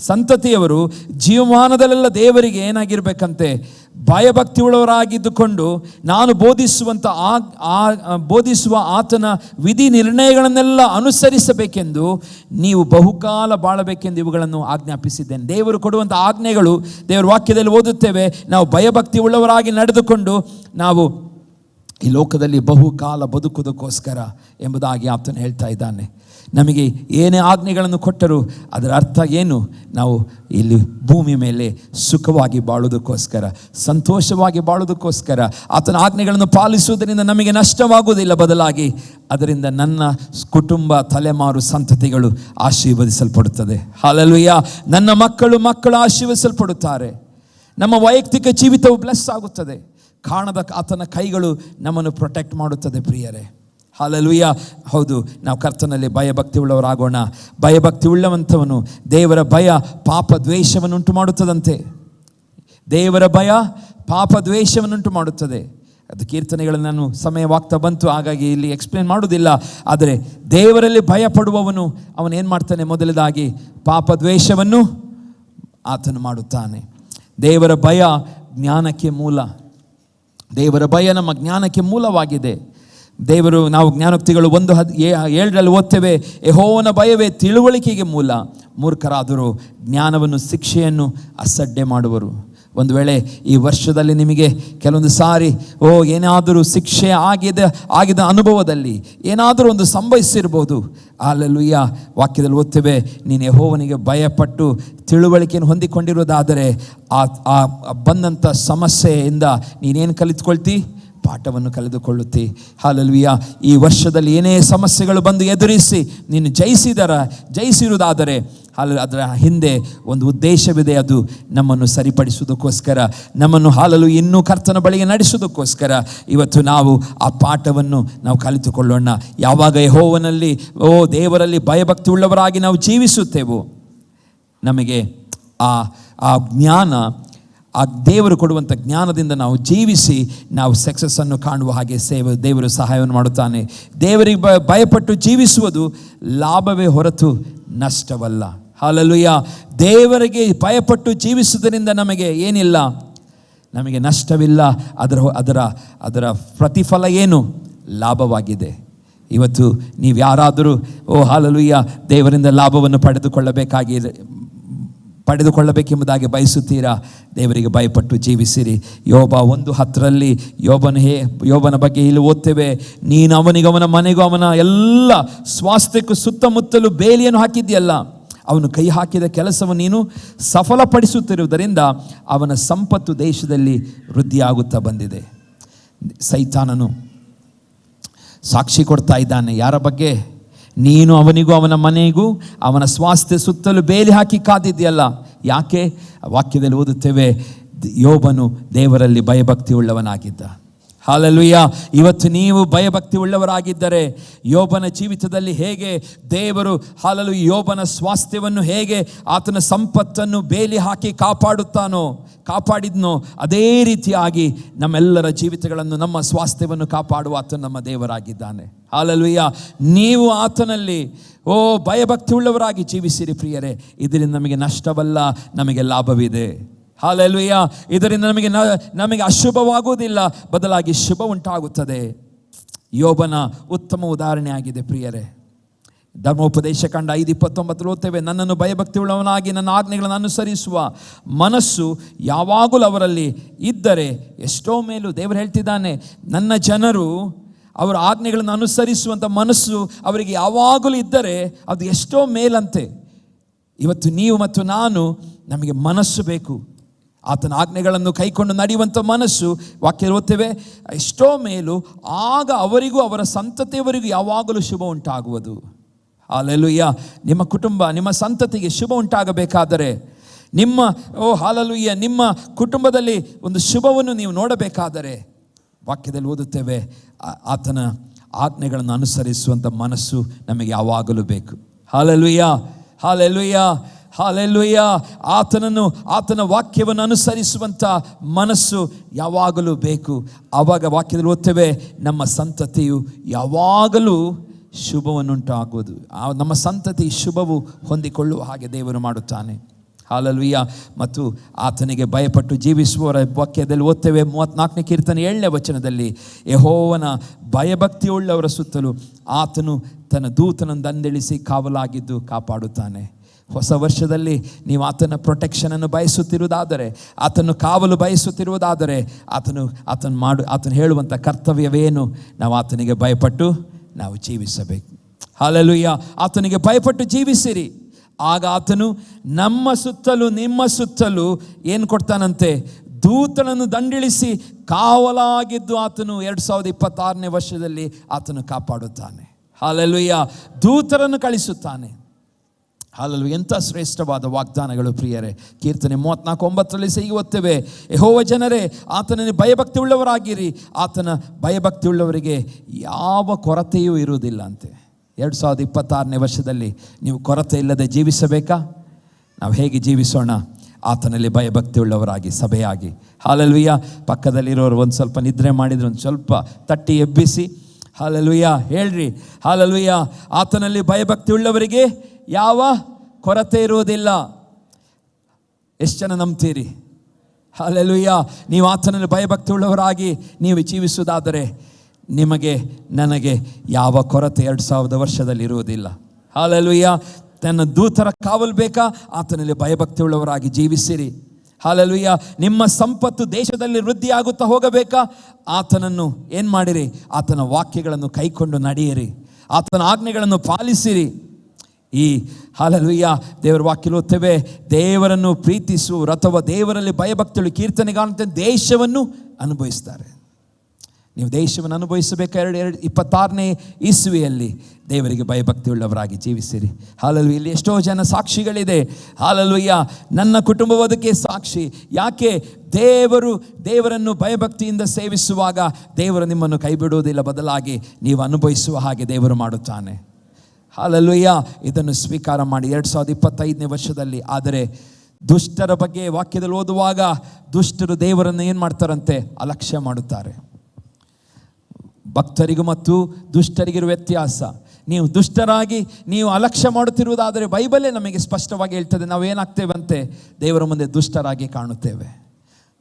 ಸಂತತಿಯವರು ಜೀವಮಾನದಲ್ಲೆಲ್ಲ ದೇವರಿಗೆ ಏನಾಗಿರ್ಬೇಕಂತೆ? ಭಯಭಕ್ತಿಯುಳ್ಳವರಾಗಿದ್ದುಕೊಂಡು ನಾನು ಬೋಧಿಸುವ ಆತನ ವಿಧಿ ನಿರ್ಣಯಗಳನ್ನೆಲ್ಲ ಅನುಸರಿಸಬೇಕೆಂದು ನೀವು ಬಹುಕಾಲ ಬಾಳಬೇಕೆಂದು ಇವುಗಳನ್ನು ಆಜ್ಞಾಪಿಸಿದ್ದೇನೆ. ದೇವರು ಕೊಡುವಂಥ ಆಜ್ಞೆಗಳು ದೇವರ ವಾಕ್ಯದಲ್ಲಿ ಓದುತ್ತೇವೆ. ನಾವು ಭಯಭಕ್ತಿ ಉಳ್ಳವರಾಗಿ ನಡೆದುಕೊಂಡು ನಾವು ಈ ಲೋಕದಲ್ಲಿ ಬಹುಕಾಲ ಬದುಕುವುದಕ್ಕೋಸ್ಕರ ಎಂಬುದಾಗಿ ಆತನು ಹೇಳ್ತಾ ಇದ್ದಾನೆ. ನಮಗೆ ಏನೇ ಆಜ್ಞೆಗಳನ್ನು ಕೊಟ್ಟರೂ ಅದರ ಅರ್ಥ ಏನು? ನಾವು ಇಲ್ಲಿ ಭೂಮಿ ಮೇಲೆ ಸುಖವಾಗಿ ಬಾಳುವುದಕ್ಕೋಸ್ಕರ, ಸಂತೋಷವಾಗಿ ಬಾಳುವುದಕ್ಕೋಸ್ಕರ. ಆತನ ಆಜ್ಞೆಗಳನ್ನು ಪಾಲಿಸುವುದರಿಂದ ನಮಗೆ ನಷ್ಟವಾಗುವುದಿಲ್ಲ, ಬದಲಾಗಿ ಅದರಿಂದ ನನ್ನ ಕುಟುಂಬ ತಲೆಮಾರು ಸಂತತಿಗಳು ಆಶೀರ್ವದಿಸಲ್ಪಡುತ್ತದೆ. ಹಲ್ಲೆಲೂಯಾ. ನನ್ನ ಮಕ್ಕಳು ಆಶೀರ್ವದಿಸಲ್ಪಡುತ್ತಾರೆ. ನಮ್ಮ ವೈಯಕ್ತಿಕ ಜೀವಿತವು ಬ್ಲೆಸ್ ಆಗುತ್ತದೆ. ಕಾಣದ ಆತನ ಕೈಗಳು ನಮ್ಮನ್ನು ಪ್ರೊಟೆಕ್ಟ್ ಮಾಡುತ್ತದೆ ಪ್ರಿಯರೇ. ಹಲ್ಲೆಲೂಯಾ. ಹೌದು, ನಾವು ಕರ್ತನಲ್ಲಿ ಭಯಭಕ್ತಿ ಉಳ್ಳವರಾಗೋಣ. ಭಯಭಕ್ತಿ ಉಳ್ಳವಂಥವನು, ದೇವರ ಭಯ ಪಾಪ ದ್ವೇಷವನ್ನುಂಟು ಮಾಡುತ್ತದಂತೆ. ದೇವರ ಭಯ ಪಾಪ ದ್ವೇಷವನ್ನುಂಟು ಮಾಡುತ್ತದೆ. ಅದು ಕೀರ್ತನೆಗಳನ್ನು ನಾನು ಸಮಯವಾಗ್ತಾ ಬಂತು, ಹಾಗಾಗಿ ಇಲ್ಲಿ ಎಕ್ಸ್ಪ್ಲೇನ್ ಮಾಡೋದಿಲ್ಲ. ಆದರೆ ದೇವರಲ್ಲಿ ಭಯ ಪಡುವವನು ಅವನೇನು ಮಾಡ್ತಾನೆ? ಮೊದಲದಾಗಿ ಪಾಪ ದ್ವೇಷವನ್ನು ಆತನು ಮಾಡುತ್ತಾನೆ. ದೇವರ ಭಯ ಜ್ಞಾನಕ್ಕೆ ಮೂಲ. ದೇವರ ಭಯ ನಮ್ಮ ಜ್ಞಾನಕ್ಕೆ ಮೂಲವಾಗಿದೆ. ನಾವು ಜ್ಞಾನೋಕ್ತಿಗಳು 1:7 ಓದ್ತೇವೆ, ಯೆಹೋವನ ಭಯವೇ ತಿಳುವಳಿಕೆಗೆ ಮೂಲ, ಮೂರ್ಖರಾದರೂ ಜ್ಞಾನವನ್ನು ಶಿಕ್ಷೆಯನ್ನು ಅಸಡ್ಡೆ ಮಾಡುವರು. ಒಂದು ವೇಳೆ ಈ ವರ್ಷದಲ್ಲಿ ನಿಮಗೆ ಕೆಲವೊಂದು ಸಾರಿ ಏನಾದರೂ ಶಿಕ್ಷೆ ಆಗಿದ ಅನುಭವದಲ್ಲಿ ಏನಾದರೂ ಒಂದು ಸಂಭವಿಸಿರ್ಬೋದು. ಹಲ್ಲೆಲೂಯಾ. ವಾಕ್ಯದಲ್ಲಿ ಓದ್ತೇವೆ, ನೀನು ಯೆಹೋವನಿಗೆ ಭಯಪಟ್ಟು ತಿಳುವಳಿಕೆಯನ್ನು ಹೊಂದಿಕೊಂಡಿರೋದಾದರೆ ಆ ಬಂದಂಥ ಸಮಸ್ಯೆಯಿಂದ ನೀನೇನು ಕಲಿತುಕೊಳ್ತಿ? ಪಾಠವನ್ನು ಕಳೆದುಕೊಳ್ಳುತ್ತಿ. ಹಲ್ಲೆಲೂಯಾ. ಈ ವರ್ಷದಲ್ಲಿ ಏನೇ ಸಮಸ್ಯೆಗಳು ಬಂದು ಎದುರಿಸಿ ನೀನು ಜಯಿಸಿರುವುದಾದರೆ ಅದರ ಹಿಂದೆ ಒಂದು ಉದ್ದೇಶವಿದೆ. ಅದು ನಮ್ಮನ್ನು ಸರಿಪಡಿಸುವುದಕ್ಕೋಸ್ಕರ, ನಮ್ಮನ್ನು ಇನ್ನೂ ಕರ್ತನ ಬಳಿಗೆ ನಡೆಸುವುದಕ್ಕೋಸ್ಕರ. ಇವತ್ತು ನಾವು ಆ ಪಾಠವನ್ನು ನಾವು ಕಲಿತುಕೊಳ್ಳೋಣ. ಯಾವಾಗ ಯೆಹೋವನಲ್ಲಿ ದೇವರಲ್ಲಿ ಭಯಭಕ್ತಿ ಉಳ್ಳವರಾಗಿ ನಾವು ಜೀವಿಸುತ್ತೇವೋ, ನಮಗೆ ಆ ಜ್ಞಾನ, ಆ ದೇವರು ಕೊಡುವಂಥ ಜ್ಞಾನದಿಂದ ನಾವು ಜೀವಿಸಿ ನಾವು ಸಕ್ಸಸ್ಸನ್ನು ಕಾಣುವ ಹಾಗೆ ದೇವರು ಸಹಾಯವನ್ನು ಮಾಡುತ್ತಾನೆ. ದೇವರಿಗೆ ಭಯಪಟ್ಟು ಜೀವಿಸುವುದು ಲಾಭವೇ ಹೊರತು ನಷ್ಟವಲ್ಲ. ಹಲ್ಲೆಲೂಯಾ. ದೇವರಿಗೆ ಭಯಪಟ್ಟು ಜೀವಿಸುವುದರಿಂದ ನಮಗೆ ಏನಿಲ್ಲ, ನಮಗೆ ನಷ್ಟವಿಲ್ಲ. ಅದರ ಪ್ರತಿಫಲ ಏನು? ಲಾಭವಾಗಿದೆ. ಇವತ್ತು ನೀವು ಯಾರಾದರೂ ಹಲ್ಲೆಲೂಯಾ ದೇವರಿಂದ ಲಾಭವನ್ನು ಪಡೆದುಕೊಳ್ಳಬೇಕೆಂಬುದಾಗಿ ಬಯಸುತ್ತೀರಾ? ದೇವರಿಗೆ ಭಯಪಟ್ಟು ಜೀವಿಸಿರಿ. ಯೋಬ 1:10 ಯೋಬನ ಬಗ್ಗೆ ಇಲ್ಲಿ ಓದ್ತೇವೆ, ನೀನು ಅವನಿಗೂ ಅವನ ಮನೆಗೂ ಅವನ ಎಲ್ಲ ಸ್ವಾಸ್ಥ್ಯಕ್ಕೂ ಸುತ್ತಮುತ್ತಲೂ ಬೇಲಿಯನ್ನು ಹಾಕಿದ್ಯಲ್ಲ, ಅವನು ಕೈ ಹಾಕಿದ ಕೆಲಸವನ್ನು ನೀನು ಸಫಲಪಡಿಸುತ್ತಿರುವುದರಿಂದ ಅವನ ಸಂಪತ್ತು ದೇಶದಲ್ಲಿ ವೃದ್ಧಿಯಾಗುತ್ತಾ ಬಂದಿದೆ. ಸೈತಾನನು ಸಾಕ್ಷಿ ಕೊಡ್ತಾ ಇದ್ದಾನೆ. ಯಾರ ಬಗ್ಗೆ? ನೀನು ಅವನಿಗೂ ಅವನ ಮನೆಗೂ ಅವನ ಸ್ವಾಸ್ಥ್ಯ ಸುತ್ತಲೂ ಬೇಲಿ ಹಾಕಿ ಕಾದಿದೆಯಲ್ಲ. ಯಾಕೆ? ವಾಕ್ಯದಲ್ಲಿ ಓದುತ್ತೇವೆ, ಯೋಬನು ದೇವರಲ್ಲಿ ಭಯಭಕ್ತಿ ಉಳ್ಳವನಾಗಿದ್ದ. ಹಲ್ಲೆಲೂಯಾ. ಇವತ್ತು ನೀವು ಭಯಭಕ್ತಿ ಉಳ್ಳವರಾಗಿದ್ದರೆ ಯೋಬನ ಜೀವಿತದಲ್ಲಿ ಹೇಗೆ ದೇವರು ಯೋಬನ ಸ್ವಾಸ್ಥ್ಯವನ್ನು ಹೇಗೆ ಆತನ ಸಂಪತ್ತನ್ನು ಬೇಲಿ ಹಾಕಿ ಕಾಪಾಡಿದ್ನೋ ಅದೇ ರೀತಿಯಾಗಿ ನಮ್ಮೆಲ್ಲರ ಜೀವಿತಗಳನ್ನು, ನಮ್ಮ ಸ್ವಾಸ್ಥ್ಯವನ್ನು ಕಾಪಾಡುವ ಆತನು ನಮ್ಮ ದೇವರಾಗಿದ್ದಾನೆ. ಹಲ್ಲೆಲೂಯಾ. ನೀವು ಆತನಲ್ಲಿ ಭಯಭಕ್ತಿ ಉಳ್ಳವರಾಗಿ ಜೀವಿಸಿರಿ ಪ್ರಿಯರೇ. ಇದರಿಂದ ನಮಗೆ ನಷ್ಟವಲ್ಲ, ನಮಗೆ ಲಾಭವಿದೆ. ಹಲ್ಲೆಲೂಯಾ. ಇದರಿಂದ ನಮಗೆ ಅಶುಭವಾಗುವುದಿಲ್ಲ, ಬದಲಾಗಿ ಶುಭ ಉಂಟಾಗುತ್ತದೆ. ಯೋಬನ ಉತ್ತಮ ಉದಾಹರಣೆ ಆಗಿದೆ ಪ್ರಿಯರೇ. ಧರ್ಮೋಪದೇಶ ಕಾಂಡ 5:29 ಓದ್ತೇವೆ, ನನ್ನನ್ನು ಭಯಭಕ್ತಿ ಉಳ್ಳವನಾಗಿ ನನ್ನ ಆಜ್ಞೆಗಳನ್ನು ಅನುಸರಿಸುವ ಮನಸ್ಸು ಯಾವಾಗಲೂ ಅವರಲ್ಲಿ ಇದ್ದರೆ ಎಷ್ಟೋ ಮೇಲು. ದೇವರು ಹೇಳ್ತಿದ್ದಾನೆ, ನನ್ನ ಜನರು ಅವರ ಆಜ್ಞೆಗಳನ್ನು ಅನುಸರಿಸುವಂಥ ಮನಸ್ಸು ಅವರಿಗೆ ಯಾವಾಗಲೂ ಇದ್ದರೆ ಅದು ಎಷ್ಟೋ ಮೇಲಂತೆ. ಇವತ್ತು ನೀವು ಮತ್ತು ನಮಗೆ ಮನಸ್ಸು ಬೇಕು. ಆತನ ಆಜ್ಞೆಗಳನ್ನು ಕೈಕೊಂಡು ನಡೆಯುವಂಥ ಮನಸ್ಸು, ವಾಕ್ಯ ಓದ್ತೇವೆ, ಎಷ್ಟೋ ಮೇಲೂ, ಆಗ ಅವರಿಗೂ ಅವರ ಸಂತತಿಯವರಿಗೂ ಯಾವಾಗಲೂ ಶುಭ ಉಂಟಾಗುವುದು. ಹಾಲೆಲೂಯ್ಯ. ನಿಮ್ಮ ಕುಟುಂಬ, ನಿಮ್ಮ ಸಂತತಿಗೆ ಶುಭ ಉಂಟಾಗಬೇಕಾದರೆ, ನಿಮ್ಮ ಕುಟುಂಬದಲ್ಲಿ ಒಂದು ಶುಭವನ್ನು ನೀವು ನೋಡಬೇಕಾದರೆ, ವಾಕ್ಯದಲ್ಲಿ ಓದುತ್ತೇವೆ, ಆತನ ಆಜ್ಞೆಗಳನ್ನು ಅನುಸರಿಸುವಂಥ ಮನಸ್ಸು ನಮಗೆ ಯಾವಾಗಲೂ ಬೇಕು. Hallelujah, hallelujah, hallelujah. ಆತನ ವಾಕ್ಯವನ್ನು ಅನುಸರಿಸುವಂಥ ಮನಸ್ಸು ಯಾವಾಗಲೂ ಬೇಕು. ಆವಾಗ ವಾಕ್ಯದಲ್ಲಿ ಓದ್ತೇವೆ, ನಮ್ಮ ಸಂತತಿಯು ಯಾವಾಗಲೂ ಶುಭವನ್ನುಂಟಾಗುವುದು. ನಮ್ಮ ಸಂತತಿ ಶುಭವು ಹೊಂದಿಕೊಳ್ಳುವ ಹಾಗೆ ದೇವರು ಮಾಡುತ್ತಾನೆ. ಹಾಲೆಲೂಯ್ಯ. ಮತ್ತು ಆತನಿಗೆ ಭಯಪಟ್ಟು ಜೀವಿಸುವವರ ವಾಕ್ಯದಲ್ಲಿ ಓದ್ತೇವೆ, 34ನೇ ಕೀರ್ತನೆ 7ನೇ ವಚನದಲ್ಲಿ, ಯೆಹೋವನ ಭಯಭಕ್ತಿಯುಳ್ಳವರ ಸುತ್ತಲೂ ಆತನು ತನ್ನ ದೂತನನ್ನು ದಂಡೆಳಿಸಿ ಕಾವಲಾಗಿದ್ದು ಕಾಪಾಡುತ್ತಾನೆ. ಹೊಸ ವರ್ಷದಲ್ಲಿ ನೀವು ಆತನ ಪ್ರೊಟೆಕ್ಷನನ್ನು ಬಯಸುತ್ತಿರುವುದಾದರೆ, ಆತನು ಕಾವಲು ಬಯಸುತ್ತಿರುವುದಾದರೆ, ಆತನು ಹೇಳುವಂಥ ಕರ್ತವ್ಯವೇನು? ನಾವು ಆತನಿಗೆ ಭಯಪಟ್ಟು ನಾವು ಜೀವಿಸಬೇಕು. ಹಾಲೆಲೂಯ್ಯ. ಆತನಿಗೆ ಭಯಪಟ್ಟು ಜೀವಿಸಿರಿ, ಆಗ ಆತನು ನಮ್ಮ ಸುತ್ತಲೂ ನಿಮ್ಮ ಸುತ್ತಲೂ ಏನು ಕೊಡ್ತಾನಂತೆ? ದೂತನನ್ನು ದಂಡಿಳಿಸಿ ಕಾವಲಾಗಿದ್ದು ಆತನು 2026ನೇ ವರ್ಷದಲ್ಲಿ ಆತನು ಕಾಪಾಡುತ್ತಾನೆ. ಹಾಲೆಲೂಯ್ಯ. ದೂತರನ್ನು ಕಳಿಸುತ್ತಾನೆ. ಹಾಲೆಲೂಯ್ಯ. ಎಂಥ ಶ್ರೇಷ್ಠವಾದ ವಾಗ್ದಾನಗಳು ಪ್ರಿಯರೇ. ಕೀರ್ತನೆ 34:9 ಹೀಗೆ ಓದ್ತೇವೆ, ಯೆಹೋವ ಜನರೇ, ಆತನಲ್ಲಿ ಭಯಭಕ್ತಿ ಉಳ್ಳವರಾಗಿರಿ, ಆತನ ಭಯಭಕ್ತಿ ಉಳ್ಳವರಿಗೆ ಯಾವ ಕೊರತೆಯೂ ಇರುವುದಿಲ್ಲ ಅಂತೆ. 2026ನೇ ವರ್ಷದಲ್ಲಿ ನೀವು ಕೊರತೆ ಇಲ್ಲದೆ ಜೀವಿಸಬೇಕಾ? ನಾವು ಹೇಗೆ ಜೀವಿಸೋಣ? ಆತನಲ್ಲಿ ಭಯಭಕ್ತಿ ಉಳ್ಳವರಾಗಿ, ಸಭೆಯಾಗಿ. ಹಾಲೆಲೂಯ್ಯ. ಪಕ್ಕದಲ್ಲಿರೋರು ಒಂದು ಸ್ವಲ್ಪ ನಿದ್ರೆ ಮಾಡಿದರೆ ಒಂದು ಸ್ವಲ್ಪ ತಟ್ಟಿ ಎಬ್ಬಿಸಿ ಹಾಲೆಲೂಯ್ಯ ಹೇಳ್ರಿ. ಹಾಲೆಲೂಯ್ಯ. ಆತನಲ್ಲಿ ಭಯಭಕ್ತಿ ಉಳ್ಳವರಿಗೆ ಯಾವ ಕೊರತೆ ಇರುವುದಿಲ್ಲ. ಎಷ್ಟು ಜನ ನಂಬ್ತೀರಿ? ಹಾಲೆಲೂಯ್ಯ. ನೀವು ಆತನಲ್ಲಿ ಭಯಭಕ್ತಿ ಉಳ್ಳವರಾಗಿ ನೀವು ಜೀವಿಸುವುದಾದರೆ ನಿಮಗೆ ನನಗೆ ಯಾವ ಕೊರತೆ 2000 ವರ್ಷದಲ್ಲಿ ಇರುವುದಿಲ್ಲ. ಹಾಲೆಲೂಯ್ಯ. ತನ್ನ ದೂತರ ಕಾವಲು ಬೇಕಾ? ಆತನಲ್ಲಿ ಭಯಭಕ್ತಿ ಉಳ್ಳವರಾಗಿ ಜೀವಿಸಿರಿ. ಹಾಲೆಲೂಯ್ಯ. ನಿಮ್ಮ ಸಂಪತ್ತು ದೇಶದಲ್ಲಿ ವೃದ್ಧಿಯಾಗುತ್ತಾ ಹೋಗಬೇಕಾ? ಆತನನ್ನು ಏನು ಮಾಡಿರಿ? ಆತನ ವಾಕ್ಯಗಳನ್ನು ಕೈಕೊಂಡು ನಡೆಯಿರಿ, ಆತನ ಆಜ್ಞೆಗಳನ್ನು ಪಾಲಿಸಿರಿ. ಈ ಹಾಲೆಲೂಯ್ಯ ದೇವರ ವಾಕ್ಯ ಓದ್ತೇವೆ, ದೇವರನ್ನು ಪ್ರೀತಿಸುವ ಅಥವಾ ದೇವರಲ್ಲಿ ಭಯಭಕ್ತಿಗಳು ಕೀರ್ತನೆಗಾರಂತೆ ದೇಶವನ್ನು ಅನುಭವಿಸ್ತಾರೆ. ನೀವು ದೇಶವನ್ನು ಅನುಭವಿಸಬೇಕು. 2026ನೇ ಇಸ್ವಿಯಲ್ಲಿ ದೇವರಿಗೆ ಭಯಭಕ್ತಿ ಉಳ್ಳವರಾಗಿ ಜೀವಿಸಿರಿ. ಹಾಲೆಲೂಯ್ಯ. ಇಲ್ಲಿ ಎಷ್ಟೋ ಜನ ಸಾಕ್ಷಿಗಳಿದೆ. ಹಾಲೆಲೂಯ್ಯ. ನನ್ನ ಕುಟುಂಬ ಅದಕ್ಕೆ ಸಾಕ್ಷಿ. ಯಾಕೆ? ದೇವರನ್ನು ಭಯಭಕ್ತಿಯಿಂದ ಸೇವಿಸುವಾಗ ದೇವರು ನಿಮ್ಮನ್ನು ಕೈ ಬಿಡುವುದಿಲ್ಲ, ಬದಲಾಗಿ ನೀವು ಅನುಭವಿಸುವ ಹಾಗೆ ದೇವರು ಮಾಡುತ್ತಾನೆ. ಹಾಲೆಲೂಯ್ಯ. ಇದನ್ನು ಸ್ವೀಕಾರ ಮಾಡಿ 2025ನೇ ವರ್ಷದಲ್ಲಿ. ಆದರೆ ದುಷ್ಟರ ಬಗ್ಗೆ ವಾಕ್ಯದಲ್ಲಿ ಓದುವಾಗ, ದುಷ್ಟರು ದೇವರನ್ನು ಏನು ಮಾಡ್ತಾರಂತೆ? ಅಲಕ್ಷ್ಯ ಮಾಡುತ್ತಾರೆ. ಭಕ್ತರಿಗೂ ಮತ್ತು ದುಷ್ಟರಿಗಿರುವ ವ್ಯತ್ಯಾಸ. ನೀವು ದುಷ್ಟರಾಗಿ ನೀವು ಅಲಕ್ಷ್ಯ ಮಾಡುತ್ತಿರುವುದಾದರೆ ಬೈಬಲೇ ನಮಗೆ ಸ್ಪಷ್ಟವಾಗಿ ಹೇಳ್ತದೆ, ನಾವು ಏನಾಗ್ತೇವಂತೆ? ದೇವರ ಮುಂದೆ ದುಷ್ಟರಾಗಿ ಕಾಣುತ್ತೇವೆ.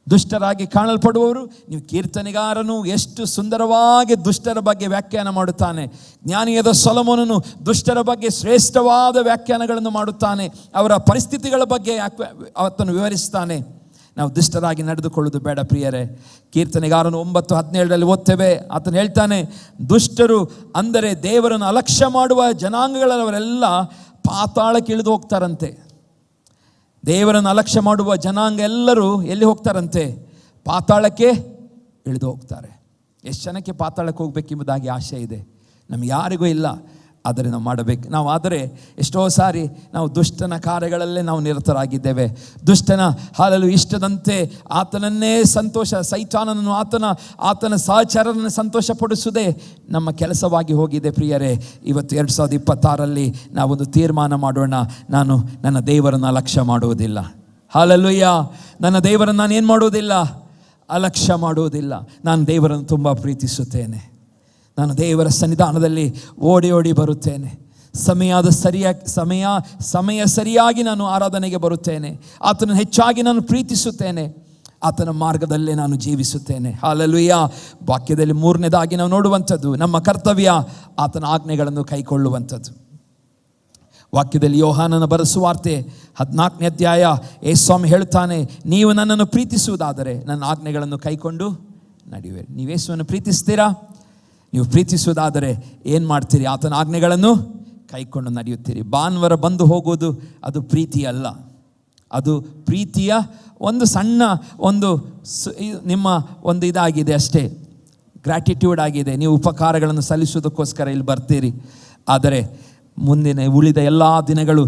ದುಷ್ಟರಾಗಿ ಕಾಣಲ್ಪಡುವವರು. ನೀವು ಕೀರ್ತನೆಗಾರನು ಎಷ್ಟು ಸುಂದರವಾಗಿ ದುಷ್ಟರ ಬಗ್ಗೆ ವ್ಯಾಖ್ಯಾನ ಮಾಡುತ್ತಾನೆ. ಜ್ಞಾನಿಯಾದ ಸೊಲೊಮೋನನು ದುಷ್ಟರ ಬಗ್ಗೆ ಶ್ರೇಷ್ಠವಾದ ವ್ಯಾಖ್ಯಾನಗಳನ್ನು ಮಾಡುತ್ತಾನೆ. ಅವರ ಪರಿಸ್ಥಿತಿಗಳ ಬಗ್ಗೆ ಆತನು ವಿವರಿಸ್ತಾನೆ. ನಾವು ದುಷ್ಟರಾಗಿ ನಡೆದುಕೊಳ್ಳುವುದು ಬೇಡ ಪ್ರಿಯರೇ. ಕೀರ್ತನೆಗಾರನು 9:17 ಓದ್ತೇವೆ, ಆತನು ಹೇಳ್ತಾನೆ, ದುಷ್ಟರು ಅಂದರೆ ದೇವರನ್ನು ಅಲಕ್ಷ್ಯ ಮಾಡುವ ಜನಾಂಗಗಳವರೆಲ್ಲ ಪಾತಾಳಕ್ಕೆ ಇಳಿದು ಹೋಗ್ತಾರಂತೆ. ದೇವರನ್ನು ಅಲಕ್ಷ್ಯ ಮಾಡುವ ಜನಾಂಗ ಎಲ್ಲರೂ ಎಲ್ಲಿ ಹೋಗ್ತಾರಂತೆ? ಪಾತಾಳಕ್ಕೆ ಇಳಿದು ಹೋಗ್ತಾರೆ. ಎಷ್ಟು ಜನಕ್ಕೆ ಪಾತಾಳಕ್ಕೆ ಹೋಗ್ಬೇಕೆಂಬುದಾಗಿ ಆಶೆ ಇದೆ? ನಮ್ಗೆ ಯಾರಿಗೂ ಇಲ್ಲ. ಆದರೆ ನಾವು ಮಾಡಬೇಕು. ನಾವು ಆದರೆ ಎಷ್ಟೋ ಸಾರಿ ನಾವು ದುಷ್ಟನ ಕಾರ್ಯಗಳಲ್ಲೇ ನಾವು ನಿರತರಾಗಿದ್ದೇವೆ. ದುಷ್ಟನ ಹಾಲಲು ಇಷ್ಟದಂತೆ ಆತನನ್ನೇ ಸೈತಾನನನ್ನು ಆತನ ಸಹಚರನನ್ನು ಸಂತೋಷಪಡಿಸುವುದೇ ನಮ್ಮ ಕೆಲಸವಾಗಿ ಹೋಗಿದೆ ಪ್ರಿಯರೇ. ಇವತ್ತು 2026ರಲ್ಲಿ ನಾವೊಂದು ತೀರ್ಮಾನ ಮಾಡೋಣ, ನಾನು ನನ್ನ ದೇವರನ್ನು ಅಲಕ್ಷ್ಯ ಮಾಡುವುದಿಲ್ಲ. ಹಾಲೆಲೂಯ್ಯ. ನನ್ನ ದೇವರನ್ನು ನಾನು ಏನು ಮಾಡುವುದಿಲ್ಲ? ಅಲಕ್ಷ್ಯ ಮಾಡುವುದಿಲ್ಲ. ನಾನು ದೇವರನ್ನು ತುಂಬ ಪ್ರೀತಿಸುತ್ತೇನೆ. ನಾನು ದೇವರ ಸನ್ನಿಧಾನದಲ್ಲಿ ಓಡಿ ಬರುತ್ತೇನೆ. ಸಮಯ ಸರಿಯಾಗಿ ನಾನು ಆರಾಧನೆಗೆ ಬರುತ್ತೇನೆ. ಆತನ ಹೆಚ್ಚಾಗಿ ನಾನು ಪ್ರೀತಿಸುತ್ತೇನೆ. ಆತನ ಮಾರ್ಗದಲ್ಲೇ ನಾನು ಜೀವಿಸುತ್ತೇನೆ. ಹಾಲೆಲೂಯ್ಯ. ವಾಕ್ಯದಲ್ಲಿ 3ನೇದಾಗಿ ನಾವು ನೋಡುವಂಥದ್ದು ನಮ್ಮ ಕರ್ತವ್ಯ ಆತನ ಆಜ್ಞೆಗಳನ್ನು ಕೈಕೊಳ್ಳುವಂಥದ್ದು. ವಾಕ್ಯದಲ್ಲಿ ಯೋಹಾನನ ಬರೆಸುವಾರ್ತೆ 14ನೇ ಅಧ್ಯಾಯ ಯೇಸುಸ್ವಾಮಿ ಹೇಳ್ತಾನೆ, ನೀವು ನನ್ನನ್ನು ಪ್ರೀತಿಸುವುದಾದರೆ ನನ್ನ ಆಜ್ಞೆಗಳನ್ನು ಕೈಕೊಂಡು ನಡೆಯುವೆ. ನೀವು ಯೇಸುವನ್ನು ಪ್ರೀತಿಸ್ತೀರಾ? ನೀವು ಪ್ರೀತಿಸುವುದಾದರೆ ಏನು ಮಾಡ್ತೀರಿ? ಆತನ ಆಜ್ಞೆಗಳನ್ನು ಕೈಕೊಂಡು ನಡೆಯುತ್ತೀರಿ. ಭಾನುವಾರ ಬಂದು ಹೋಗುವುದು ಅದು ಪ್ರೀತಿ ಅಲ್ಲ. ಅದು ಪ್ರೀತಿಯ ಒಂದು ಸಣ್ಣ ಒಂದು ನಿಮ್ಮ ಒಂದು ಇದಾಗಿದೆ ಅಷ್ಟೇ, ಗ್ರ್ಯಾಟಿಟ್ಯೂಡ್ ಆಗಿದೆ. ನೀವು ಉಪಕಾರಗಳನ್ನು ಸಲ್ಲಿಸೋದಕ್ಕೋಸ್ಕರ ಇಲ್ಲಿ ಬರ್ತೀರಿ. ಆದರೆ ಮುಂದಿನ ಉಳಿದ ಎಲ್ಲ ದಿನಗಳು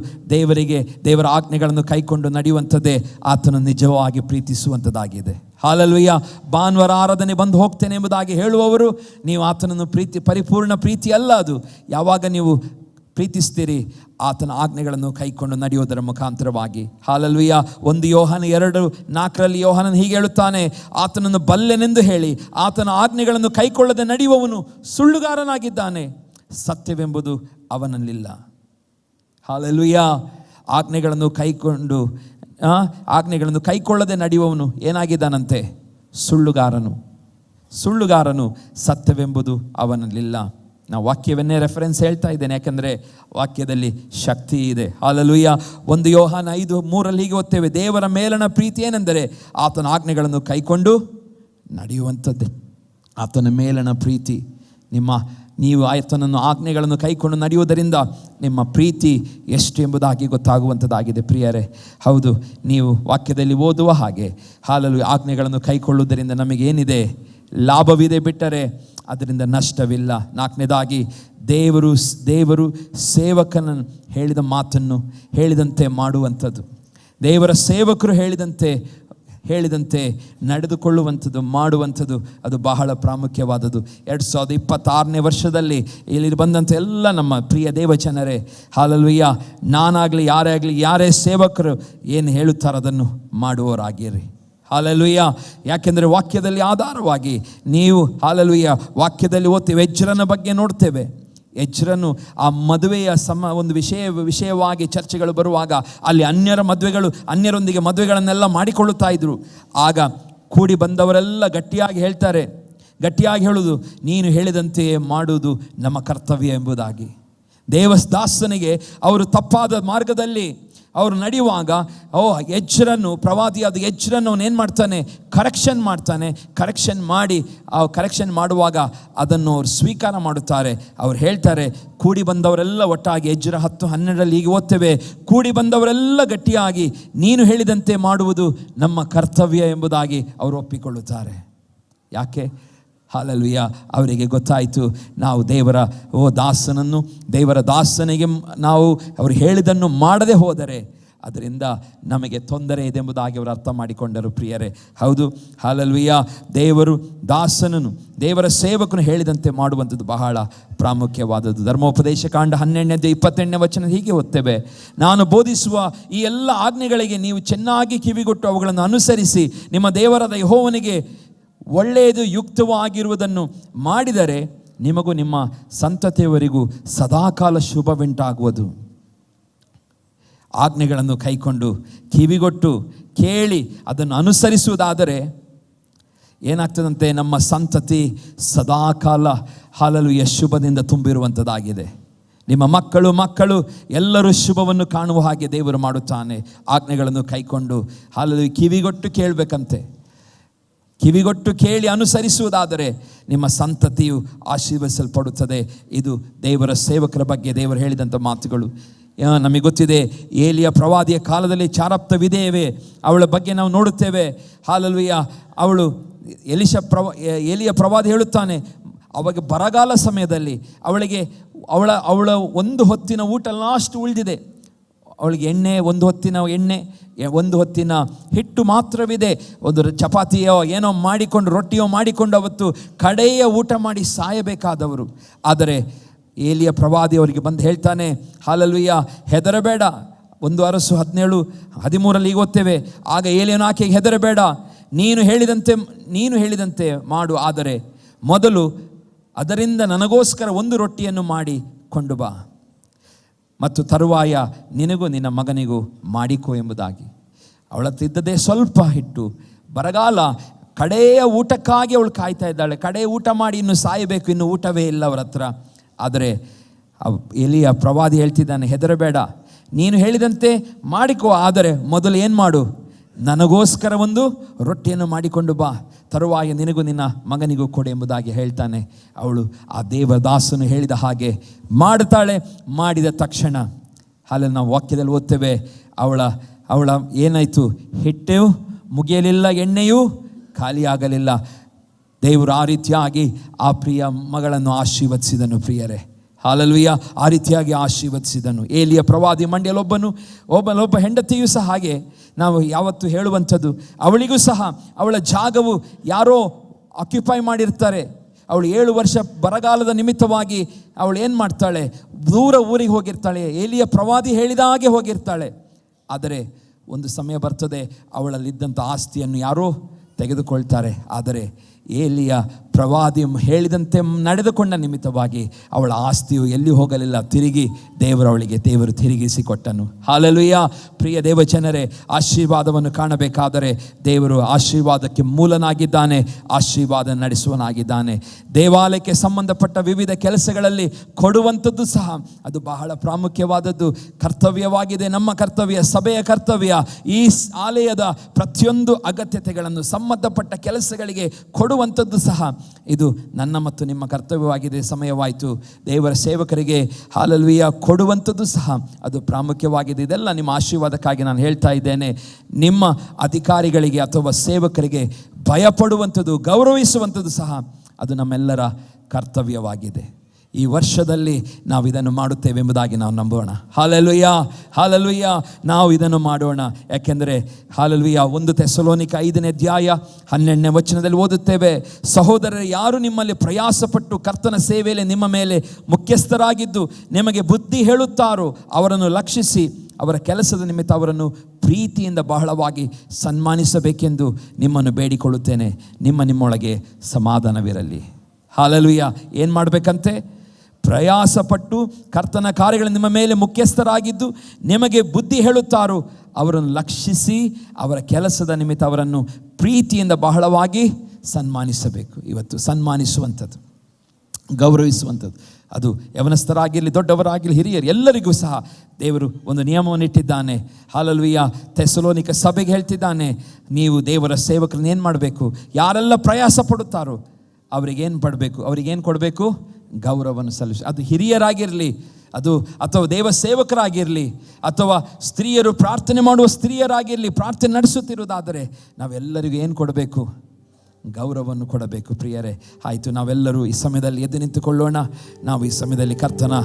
ದೇವರ ಆಜ್ಞೆಗಳನ್ನು ಕೈಕೊಂಡು ನಡೆಯುವಂಥದ್ದೇ ಆತನು ನಿಜವಾಗಿ ಪ್ರೀತಿಸುವಂಥದ್ದಾಗಿದೆ. ಹಾಲೆಲೂಯ. ಭಾನುವಾರ ಆರಾಧನೆ ಬಂದು ಹೋಗ್ತೇನೆ ಎಂಬುದಾಗಿ ಹೇಳುವವರು, ನೀವು ಆತನನ್ನು ಪರಿಪೂರ್ಣ ಪ್ರೀತಿ ಅಲ್ಲ ಅದು. ಯಾವಾಗ ನೀವು ಪ್ರೀತಿಸ್ತೀರಿ, ಆತನ ಆಜ್ಞೆಗಳನ್ನು ಕೈಕೊಂಡು ನಡೆಯೋದರ ಮುಖಾಂತರವಾಗಿ. ಹಾಲೆಲೂಯ. 1 ಯೋಹಾನ 2:4 ಯೋಹಾನನು ಹೀಗೆ ಹೇಳುತ್ತಾನೆ, ಆತನನ್ನು ಬಲ್ಲೆನೆಂದು ಹೇಳಿ ಆತನ ಆಜ್ಞೆಗಳನ್ನು ಕೈಕೊಳ್ಳದೆ ನಡೆಯುವವನು ಸುಳ್ಳುಗಾರನಾಗಿದ್ದಾನೆ, ಸತ್ಯವೆಂಬುದು ಅವನಲ್ಲಿಲ್ಲ. ಹಾಲೆಲೂಯ. ಆಜ್ಞೆಗಳನ್ನು ಕೈಕೊಳ್ಳದೆ ನಡೆಯುವವನು ಏನಾಗಿದ್ದಾನಂತೆ? ಸುಳ್ಳುಗಾರನು, ಸತ್ಯವೆಂಬುದು ಅವನಲ್ಲಿಲ್ಲ. ನಾವು ವಾಕ್ಯವನ್ನೇ ರೆಫರೆನ್ಸ್ ಹೇಳ್ತಾ ಇದ್ದೇನೆ, ಯಾಕಂದರೆ ವಾಕ್ಯದಲ್ಲಿ ಶಕ್ತಿ ಇದೆ. ಹಾಲೆಲೂಯ. 1 ಯೋಹಾನ 5:3 ಹೀಗೆ ಓದ್ತೇವೆ, ದೇವರ ಮೇಲಣ ಪ್ರೀತಿ ಏನೆಂದರೆ ಆತನ ಆಜ್ಞೆಗಳನ್ನು ಕೈಕೊಂಡು ನಡೆಯುವಂಥದ್ದೇ. ಆತನ ಮೇಲಣ ಪ್ರೀತಿ ನೀವು ಆತನನ್ನು ಆಜ್ಞೆಗಳನ್ನು ಕೈಕೊಂಡು ನಡೆಯುವುದರಿಂದ ನಿಮ್ಮ ಪ್ರೀತಿ ಎಷ್ಟು ಎಂಬುದಾಗಿ ಗೊತ್ತಾಗುವಂಥದ್ದಾಗಿದೆ ಪ್ರಿಯರೇ. ಹೌದು, ನೀವು ವಾಕ್ಯದಲ್ಲಿ ಓದುವ ಹಾಗೆ ಹಾಲೆಲೂಯ, ಆಜ್ಞೆಗಳನ್ನು ಕೈಕೊಳ್ಳುವುದರಿಂದ ನಮಗೇನಿದೆ? ಲಾಭವಿದೆ, ಬಿಟ್ಟರೆ ಅದರಿಂದ ನಷ್ಟವಿಲ್ಲ. 4ನೇದಾಗಿ, ದೇವರು ಸೇವಕನನ್ನು ಹೇಳಿದ ಮಾತನ್ನು ಹೇಳಿದಂತೆ ಮಾಡುವಂಥದ್ದು. ದೇವರ ಸೇವಕರು ಹೇಳಿದಂತೆ ನಡೆದುಕೊಳ್ಳುವಂಥದ್ದು, ಮಾಡುವಂಥದ್ದು, ಅದು ಬಹಳ ಪ್ರಾಮುಖ್ಯವಾದದ್ದು. 2026ನೇ ವರ್ಷದಲ್ಲಿ ಇಲ್ಲಿ ಬಂದಂಥ ಎಲ್ಲ ನಮ್ಮ ಪ್ರಿಯ ದೇವಜನರೇ, ಹಾಲೆಲೂಯ, ನಾನಾಗಲಿ ಯಾರೇ ಸೇವಕರು ಏನು ಹೇಳುತ್ತಾರೋ ಅದನ್ನು ಮಾಡುವವರಾಗಿರಿ. ಹಾಲೆಲೂಯ. ಯಾಕೆಂದರೆ ವಾಕ್ಯದಲ್ಲಿ ಆಧಾರವಾಗಿ ನೀವು ಹಾಲೆಲೂಯ ವಾಕ್ಯದಲ್ಲಿ ಓದ್ತೇವೆ. ಎಜ್ರನ ಬಗ್ಗೆ ನೋಡ್ತೇವೆ. ಎಜ್ರನು ಆ ಮದುವೆಯ ಒಂದು ವಿಷಯವಾಗಿ ಚರ್ಚೆಗಳು ಬರುವಾಗ ಅಲ್ಲಿ ಅನ್ಯರೊಂದಿಗೆ ಮದುವೆಗಳನ್ನೆಲ್ಲ ಮಾಡಿಕೊಳ್ಳುತ್ತಾ ಇದ್ರು. ಆಗ ಕೂಡಿ ಬಂದವರೆಲ್ಲ ಗಟ್ಟಿಯಾಗಿ ಹೇಳುವುದು, ನೀನು ಹೇಳಿದಂತೆಯೇ ಮಾಡುವುದು ನಮ್ಮ ಕರ್ತವ್ಯ ಎಂಬುದಾಗಿ. ದೇವದಾಸನಿಗೆ ಅವರು ತಪ್ಪಾದ ಮಾರ್ಗದಲ್ಲಿ ಅವರು ನಡೆಯುವಾಗ ಪ್ರವಾದಿಯಾದ ಎಜ್ರನು ಅವನೇನು ಮಾಡ್ತಾನೆ? ಕರೆಕ್ಷನ್ ಮಾಡುವಾಗ ಅದನ್ನು ಅವರು ಸ್ವೀಕಾರ ಮಾಡುತ್ತಾರೆ. ಅವ್ರು ಹೇಳ್ತಾರೆ, ಕೂಡಿ ಬಂದವರೆಲ್ಲ ಒಟ್ಟಾಗಿ, ಎಜ್ರ 10:12 ಹೀಗೆ ಓದ್ತೇವೆ, ಕೂಡಿ ಬಂದವರೆಲ್ಲ ಗಟ್ಟಿಯಾಗಿ ನೀನು ಹೇಳಿದಂತೆ ಮಾಡುವುದು ನಮ್ಮ ಕರ್ತವ್ಯ ಎಂಬುದಾಗಿ ಅವರು ಒಪ್ಪಿಕೊಳ್ಳುತ್ತಾರೆ. ಯಾಕೆ? ಹಾಲೆಲೂಯ. ಅವರಿಗೆ ಗೊತ್ತಾಯಿತು, ನಾವು ದೇವರ ದಾಸನಿಗೆ ನಾವು ಅವರು ಹೇಳಿದ್ದನ್ನು ಮಾಡದೆ ಹೋದರೆ ಅದರಿಂದ ನಮಗೆ ತೊಂದರೆ ಇದೆ ಎಂಬುದಾಗಿ ಅವರು ಅರ್ಥ ಮಾಡಿಕೊಂಡರು ಪ್ರಿಯರೇ. ಹೌದು, ಹಾಲೆಲೂಯ. ದೇವರ ಸೇವಕನು ಹೇಳಿದಂತೆ ಮಾಡುವಂಥದ್ದು ಬಹಳ ಪ್ರಾಮುಖ್ಯವಾದದ್ದು. ಧರ್ಮೋಪದೇಶ ಕಾಂಡ 12:28 ವಚನ ಹೀಗೆ ಓದ್ತೇವೆ, ನಾನು ಬೋಧಿಸುವ ಈ ಎಲ್ಲ ಆಜ್ಞೆಗಳಿಗೆ ನೀವು ಚೆನ್ನಾಗಿ ಕಿವಿಗೊಟ್ಟು ಅವುಗಳನ್ನು ಅನುಸರಿಸಿ ನಿಮ್ಮ ದೇವರಾದ ಯೆಹೋವನಿಗೆ ಒಳ್ಳೆಯದು ಯುಕ್ತವಾಗಿರುವುದನ್ನು ಮಾಡಿದರೆ ನಿಮಗೂ ನಿಮ್ಮ ಸಂತತಿಯವರಿಗೂ ಸದಾಕಾಲ ಶುಭವೆಂಟಾಗುವುದು. ಆಜ್ಞೆಗಳನ್ನು ಕೈಕೊಂಡು ಕಿವಿಗೊಟ್ಟು ಕೇಳಿ ಅದನ್ನು ಅನುಸರಿಸುವುದಾದರೆ ಏನಾಗ್ತದಂತೆ? ನಮ್ಮ ಸಂತತಿ ಸದಾಕಾಲ ಹಾಲೆಲೂಯ ಶುಭದಿಂದ ತುಂಬಿರುವಂಥದ್ದಾಗಿದೆ. ನಿಮ್ಮ ಮಕ್ಕಳು ಎಲ್ಲರೂ ಶುಭವನ್ನು ಕಾಣುವ ಹಾಗೆ ದೇವರು ಮಾಡುತ್ತಾನೆ. ಆಜ್ಞೆಗಳನ್ನು ಕೈಕೊಂಡು ಹಾಲೆಲೂಯ ಕಿವಿಗೊಟ್ಟು ಕೇಳಬೇಕಂತೆ. ಕಿವಿಗೊಟ್ಟು ಕೇಳಿ ಅನುಸರಿಸುವುದಾದರೆ ನಿಮ್ಮ ಸಂತತಿಯು ಆಶೀರ್ವದಿಸಲ್ಪಡುತ್ತದೆ. ಇದು ದೇವರ ಸೇವಕರ ಬಗ್ಗೆ ದೇವರು ಹೇಳಿದಂಥ ಮಾತುಗಳು. ನಮಗೆ ಗೊತ್ತಿದೆ, ಏಲಿಯ ಪ್ರವಾದಿಯ ಕಾಲದಲ್ಲಿ ಚಾರಪ್ತ ವಿಧೇಯವೇ, ಅವಳ ಬಗ್ಗೆ ನಾವು ನೋಡುತ್ತೇವೆ. ಹಾಲೆಲೂಯ. ಏಲಿಯ ಪ್ರವಾದಿ ಹೇಳುತ್ತಾನೆ, ಅವಾಗ ಬರಗಾಲ ಸಮಯದಲ್ಲಿ ಅವಳ ಒಂದು ಹೊತ್ತಿನ ಊಟ ಲಾಸ್ಟ್ ಉಳಿದಿದೆ. ಅವಳಿಗೆ ಒಂದು ಹೊತ್ತಿನ ಎಣ್ಣೆ, ಒಂದು ಹೊತ್ತಿನ ಹಿಟ್ಟು ಮಾತ್ರವಿದೆ. ಒಂದು ಚಪಾತಿಯೋ ಏನೋ ಮಾಡಿಕೊಂಡು, ರೊಟ್ಟಿಯೋ ಮಾಡಿಕೊಂಡು ಅವತ್ತು ಕಡೆಯ ಊಟ ಮಾಡಿ ಸಾಯಬೇಕಾದವರು. ಆದರೆ ಏಲಿಯ ಪ್ರವಾದಿ ಅವರಿಗೆ ಬಂದು ಹೇಳ್ತಾನೆ, ಹಾಲೆಲೂಯ, ಹೆದರಬೇಡ. 1 ಅರಸು 17:13 ಈಗ ಓದ್ತೇವೆ, ಆಗ ಏಲಿಯನು ಆಕೆಗೆ, ಹೆದರಬೇಡ, ನೀನು ಹೇಳಿದಂತೆ ಮಾಡು, ಆದರೆ ಮೊದಲು ಅದರಿಂದ ನನಗೋಸ್ಕರ 1 ರೊಟ್ಟಿಯನ್ನು ಮಾಡಿ ಕೊಂಡು ಬಾ, ಮತ್ತು ತರುವಾಯ ನಿನಗೂ ನಿನ್ನ ಮಗನಿಗೂ ಮಾಡಿಕೋ ಎಂಬುದಾಗಿ. ಅವಳತ್ತಿದ್ದದೇ ಸ್ವಲ್ಪ ಹಿಟ್ಟು. ಬರಗಾಲ, ಕಡೆಯ ಊಟಕ್ಕಾಗಿ ಅವಳು ಕಾಯ್ತಾ ಇದ್ದಾಳೆ. ಕಡೆಯ ಊಟ ಮಾಡಿ ಇನ್ನು ಸಾಯಬೇಕು, ಇನ್ನು ಊಟವೇ ಇಲ್ಲ ಅವರ ಹತ್ರ. ಆದರೆ ಎಲಿಯ ಪ್ರವಾದಿ ಹೇಳ್ತಿದ್ದಾನೆ, ಹೆದರಬೇಡ, ನೀನು ಹೇಳಿದಂತೆ ಮಾಡಿಕೋ, ಆದರೆ ಮೊದಲು ಏನು ಮಾಡು? ನನಗೋಸ್ಕರ 1 ರೊಟ್ಟಿಯನ್ನು ಮಾಡಿಕೊಂಡು ಬಾ, ತರುವಾಯ ನಿನಗೂ ನಿನ್ನ ಮಗನಿಗೂ ಕೊಡು ಎಂಬುದಾಗಿ ಹೇಳ್ತಾನೆ. ಅವಳು ಆ ದೇವದಾಸನು ಹೇಳಿದ ಹಾಗೆ ಮಾಡುತ್ತಾಳೆ. ಮಾಡಿದ ತಕ್ಷಣ ನಾವು ವಾಕ್ಯದಲ್ಲಿ ಓದ್ತೇವೆ, ಅವಳ ಅವಳ ಏನಾಯಿತು, ಹಿಟ್ಟು ಮುಗಿಯಲಿಲ್ಲ, ಎಣ್ಣೆಯೂ ಖಾಲಿಯಾಗಲಿಲ್ಲ. ದೇವರು ಆ ರೀತಿಯಾಗಿ ಆ ಪ್ರಿಯ ಮಗಳನ್ನು ಆಶೀರ್ವದಿಸಿದನು ಪ್ರಿಯರೇ. ಹಾಲೆಲೂಯಾ. ಆ ರೀತಿಯಾಗಿ ಆಶೀರ್ವದಿಸಿದನು. ಏಲಿಯ ಪ್ರವಾದಿ ಮಂಡ್ಯಲೊಬ್ಬನು ಒಬ್ಬ ಹೆಂಡತಿಯೂ ಸಹ ಹಾಗೆ ನಾವು ಯಾವತ್ತು ಹೇಳುವಂಥದ್ದು, ಅವಳಿಗೂ ಸಹ ಅವಳ ಜಾಗವು ಯಾರೋ ಆಕ್ಯುಪೈ ಮಾಡಿರ್ತಾರೆ. ಅವಳು 7 ವರ್ಷ ಬರಗಾಲದ ನಿಮಿತ್ತವಾಗಿ ಅವಳು ಏನು ಮಾಡ್ತಾಳೆ, ದೂರ ಊರಿಗೆ ಹೋಗಿರ್ತಾಳೆ, ಏಲಿಯ ಪ್ರವಾದಿ ಹೇಳಿದ ಹಾಗೆ ಹೋಗಿರ್ತಾಳೆ. ಆದರೆ ಒಂದು ಸಮಯ ಬರ್ತದೆ, ಅವಳಲ್ಲಿದ್ದಂಥ ಆಸ್ತಿಯನ್ನು ಯಾರೋ ತೆಗೆದುಕೊಳ್ತಾರೆ. ಆದರೆ ಏಲಿಯ ಪ್ರವಾದಿ ಹೇಳಿದಂತೆ ನಡೆದುಕೊಂಡ ನಿಮಿತ್ತವಾಗಿ ಅವಳ ಆಸ್ತಿಯು ಎಲ್ಲಿ ಹೋಗಲಿಲ್ಲ, ದೇವರು ತಿರುಗಿಸಿಕೊಟ್ಟನು. ಹಾಲೆಲೂಯಾ. ಪ್ರಿಯ ದೇವಜನರೇ, ಆಶೀರ್ವಾದವನ್ನು ಕಾಣಬೇಕಾದರೆ ದೇವರು ಆಶೀರ್ವಾದಕ್ಕೆ ಮೂಲನಾಗಿದ್ದಾನೆ, ಆಶೀರ್ವಾದ ನಡೆಸುವನಾಗಿದ್ದಾನೆ. ದೇವಾಲಯಕ್ಕೆ ಸಂಬಂಧಪಟ್ಟ ವಿವಿಧ ಕೆಲಸಗಳಲ್ಲಿ ಕೊಡುವಂಥದ್ದು ಸಹ ಅದು ಬಹಳ ಪ್ರಾಮುಖ್ಯವಾದದ್ದು, ಕರ್ತವ್ಯವಾಗಿದೆ. ನಮ್ಮ ಕರ್ತವ್ಯ, ಸಭೆಯ ಕರ್ತವ್ಯ, ಈ ಆಲಯದ ಪ್ರತಿಯೊಂದು ಅಗತ್ಯತೆಗಳನ್ನು ಸಂಬಂಧಪಟ್ಟ ಕೆಲಸಗಳಿಗೆ ಕೊಡುವಂಥದ್ದು ಸಹ ಇದು ನನ್ನ ಮತ್ತು ನಿಮ್ಮ ಕರ್ತವ್ಯವಾಗಿದೆ. ಸಮಯವಾಯಿತು ದೇವರ ಸೇವಕರಿಗೆ ಹಾಲೆಲೂಯಾ ಕೊಡುವಂಥದ್ದು ಸಹ ಅದು ಪ್ರಾಮುಖ್ಯವಾಗಿದೆ. ಇದೆಲ್ಲ ನಿಮ್ಮ ಆಶೀರ್ವಾದಕ್ಕಾಗಿ ನಾನು ಹೇಳ್ತಾ ಇದ್ದೇನೆ. ನಿಮ್ಮ ಅಧಿಕಾರಿಗಳಿಗೆ ಅಥವಾ ಸೇವಕರಿಗೆ ಭಯಪಡುವಂಥದ್ದು, ಗೌರವಿಸುವಂಥದ್ದು ಸಹ ಅದು ನಮ್ಮೆಲ್ಲರ ಕರ್ತವ್ಯವಾಗಿದೆ. ಈ ವರ್ಷದಲ್ಲಿ ನಾವು ಇದನ್ನು ಮಾಡುತ್ತೇವೆ ಎಂಬುದಾಗಿ ನಾವು ನಂಬೋಣ. Hallelujah, hallelujah. ನಾವು ಇದನ್ನು ಮಾಡೋಣ. ಯಾಕೆಂದರೆ ಹಾಲೆಲೂಯಾ, 1 ಥೆಸಲೋನಿಕ 5ನೇ ಅಧ್ಯಾಯ 12ನೇ ವಚನದಲ್ಲಿ ಓದುತ್ತೇವೆ, ಸಹೋದರರೇ, ಯಾರು ನಿಮ್ಮಲ್ಲಿ ಪ್ರಯಾಸಪಟ್ಟು ಕರ್ತನ ಸೇವೆಯಲ್ಲಿ ನಿಮ್ಮ ಮೇಲೆ ಮುಖ್ಯಸ್ಥರಾಗಿದ್ದು ನಿಮಗೆ ಬುದ್ಧಿ ಹೇಳುತ್ತಾರೋ ಅವರನ್ನು ಲಕ್ಷಿಸಿ ಅವರ ಕೆಲಸದ ನಿಮಿತ್ತ ಅವರನ್ನು ಪ್ರೀತಿಯಿಂದ ಬಹಳವಾಗಿ ಸನ್ಮಾನಿಸಬೇಕೆಂದು ನಿಮ್ಮನ್ನು ಬೇಡಿಕೊಳ್ಳುತ್ತೇನೆ. ನಿಮ್ಮೊಳಗೆ ಸಮಾಧಾನವಿರಲಿ. ಹಾಲೆಲೂಯಾ. ಏನು ಮಾಡಬೇಕಂತೆ? ಪ್ರಯಾಸಪಟ್ಟು ಕರ್ತನ ಕಾರ್ಯಗಳು ನಿಮ್ಮ ಮೇಲೆ ಮುಖ್ಯಸ್ಥರಾಗಿದ್ದು ನಿಮಗೆ ಬುದ್ಧಿ ಹೇಳುತ್ತಾರೋ ಅವರನ್ನು ಲಕ್ಷಿಸಿ ಅವರ ಕೆಲಸದ ನಿಮಿತ್ತ ಅವರನ್ನು ಪ್ರೀತಿಯಿಂದ ಬಹಳವಾಗಿ ಸನ್ಮಾನಿಸಬೇಕು. ಇವತ್ತು ಸನ್ಮಾನಿಸುವಂಥದ್ದು, ಗೌರವಿಸುವಂಥದ್ದು, ಅದು ಯವನಸ್ಥರಾಗಿರಲಿ, ದೊಡ್ಡವರಾಗಿರಲಿ, ಹಿರಿಯರು, ಎಲ್ಲರಿಗೂ ಸಹ ದೇವರು ಒಂದು ನಿಯಮವನ್ನು ಇಟ್ಟಿದ್ದಾನೆ. ಹಾಲೆಲೂಯಾ. ಥೆಸಲೋನಿಕ ಸಭೆಗೆ ಹೇಳ್ತಿದ್ದಾನೆ, ನೀವು ದೇವರ ಸೇವಕರನ್ನ ಏನು ಮಾಡಬೇಕು? ಯಾರೆಲ್ಲ ಪ್ರಯಾಸ ಪಡುತ್ತಾರೋ ಅವರಿಗೇನು ಪಡಬೇಕು? ಅವರಿಗೇನು ಕೊಡಬೇಕು? ಗೌರವವನ್ನು ಸಲ್ಲಿಸಿ. ಅದು ಹಿರಿಯರಾಗಿರಲಿ, ಅದು ಅಥವಾ ದೇವ ಸೇವಕರಾಗಿರಲಿ, ಅಥವಾ ಸ್ತ್ರೀಯರು ಪ್ರಾರ್ಥನೆ ಮಾಡುವ ಸ್ತ್ರೀಯರಾಗಿರಲಿ, ಪ್ರಾರ್ಥನೆ ನಡೆಸುತ್ತಿರುವುದಾದರೆ ನಾವೆಲ್ಲರಿಗೂ ಏನು ಕೊಡಬೇಕು? ಗೌರವವನ್ನು ಕೊಡಬೇಕು ಪ್ರಿಯರೇ. ಆಯಿತು, ನಾವೆಲ್ಲರೂ ಈ ಸಮಯದಲ್ಲಿ ಎದ್ದು ನಿಂತುಕೊಳ್ಳೋಣ. ನಾವು ಈ ಸಮಯದಲ್ಲಿ ಕರ್ತನ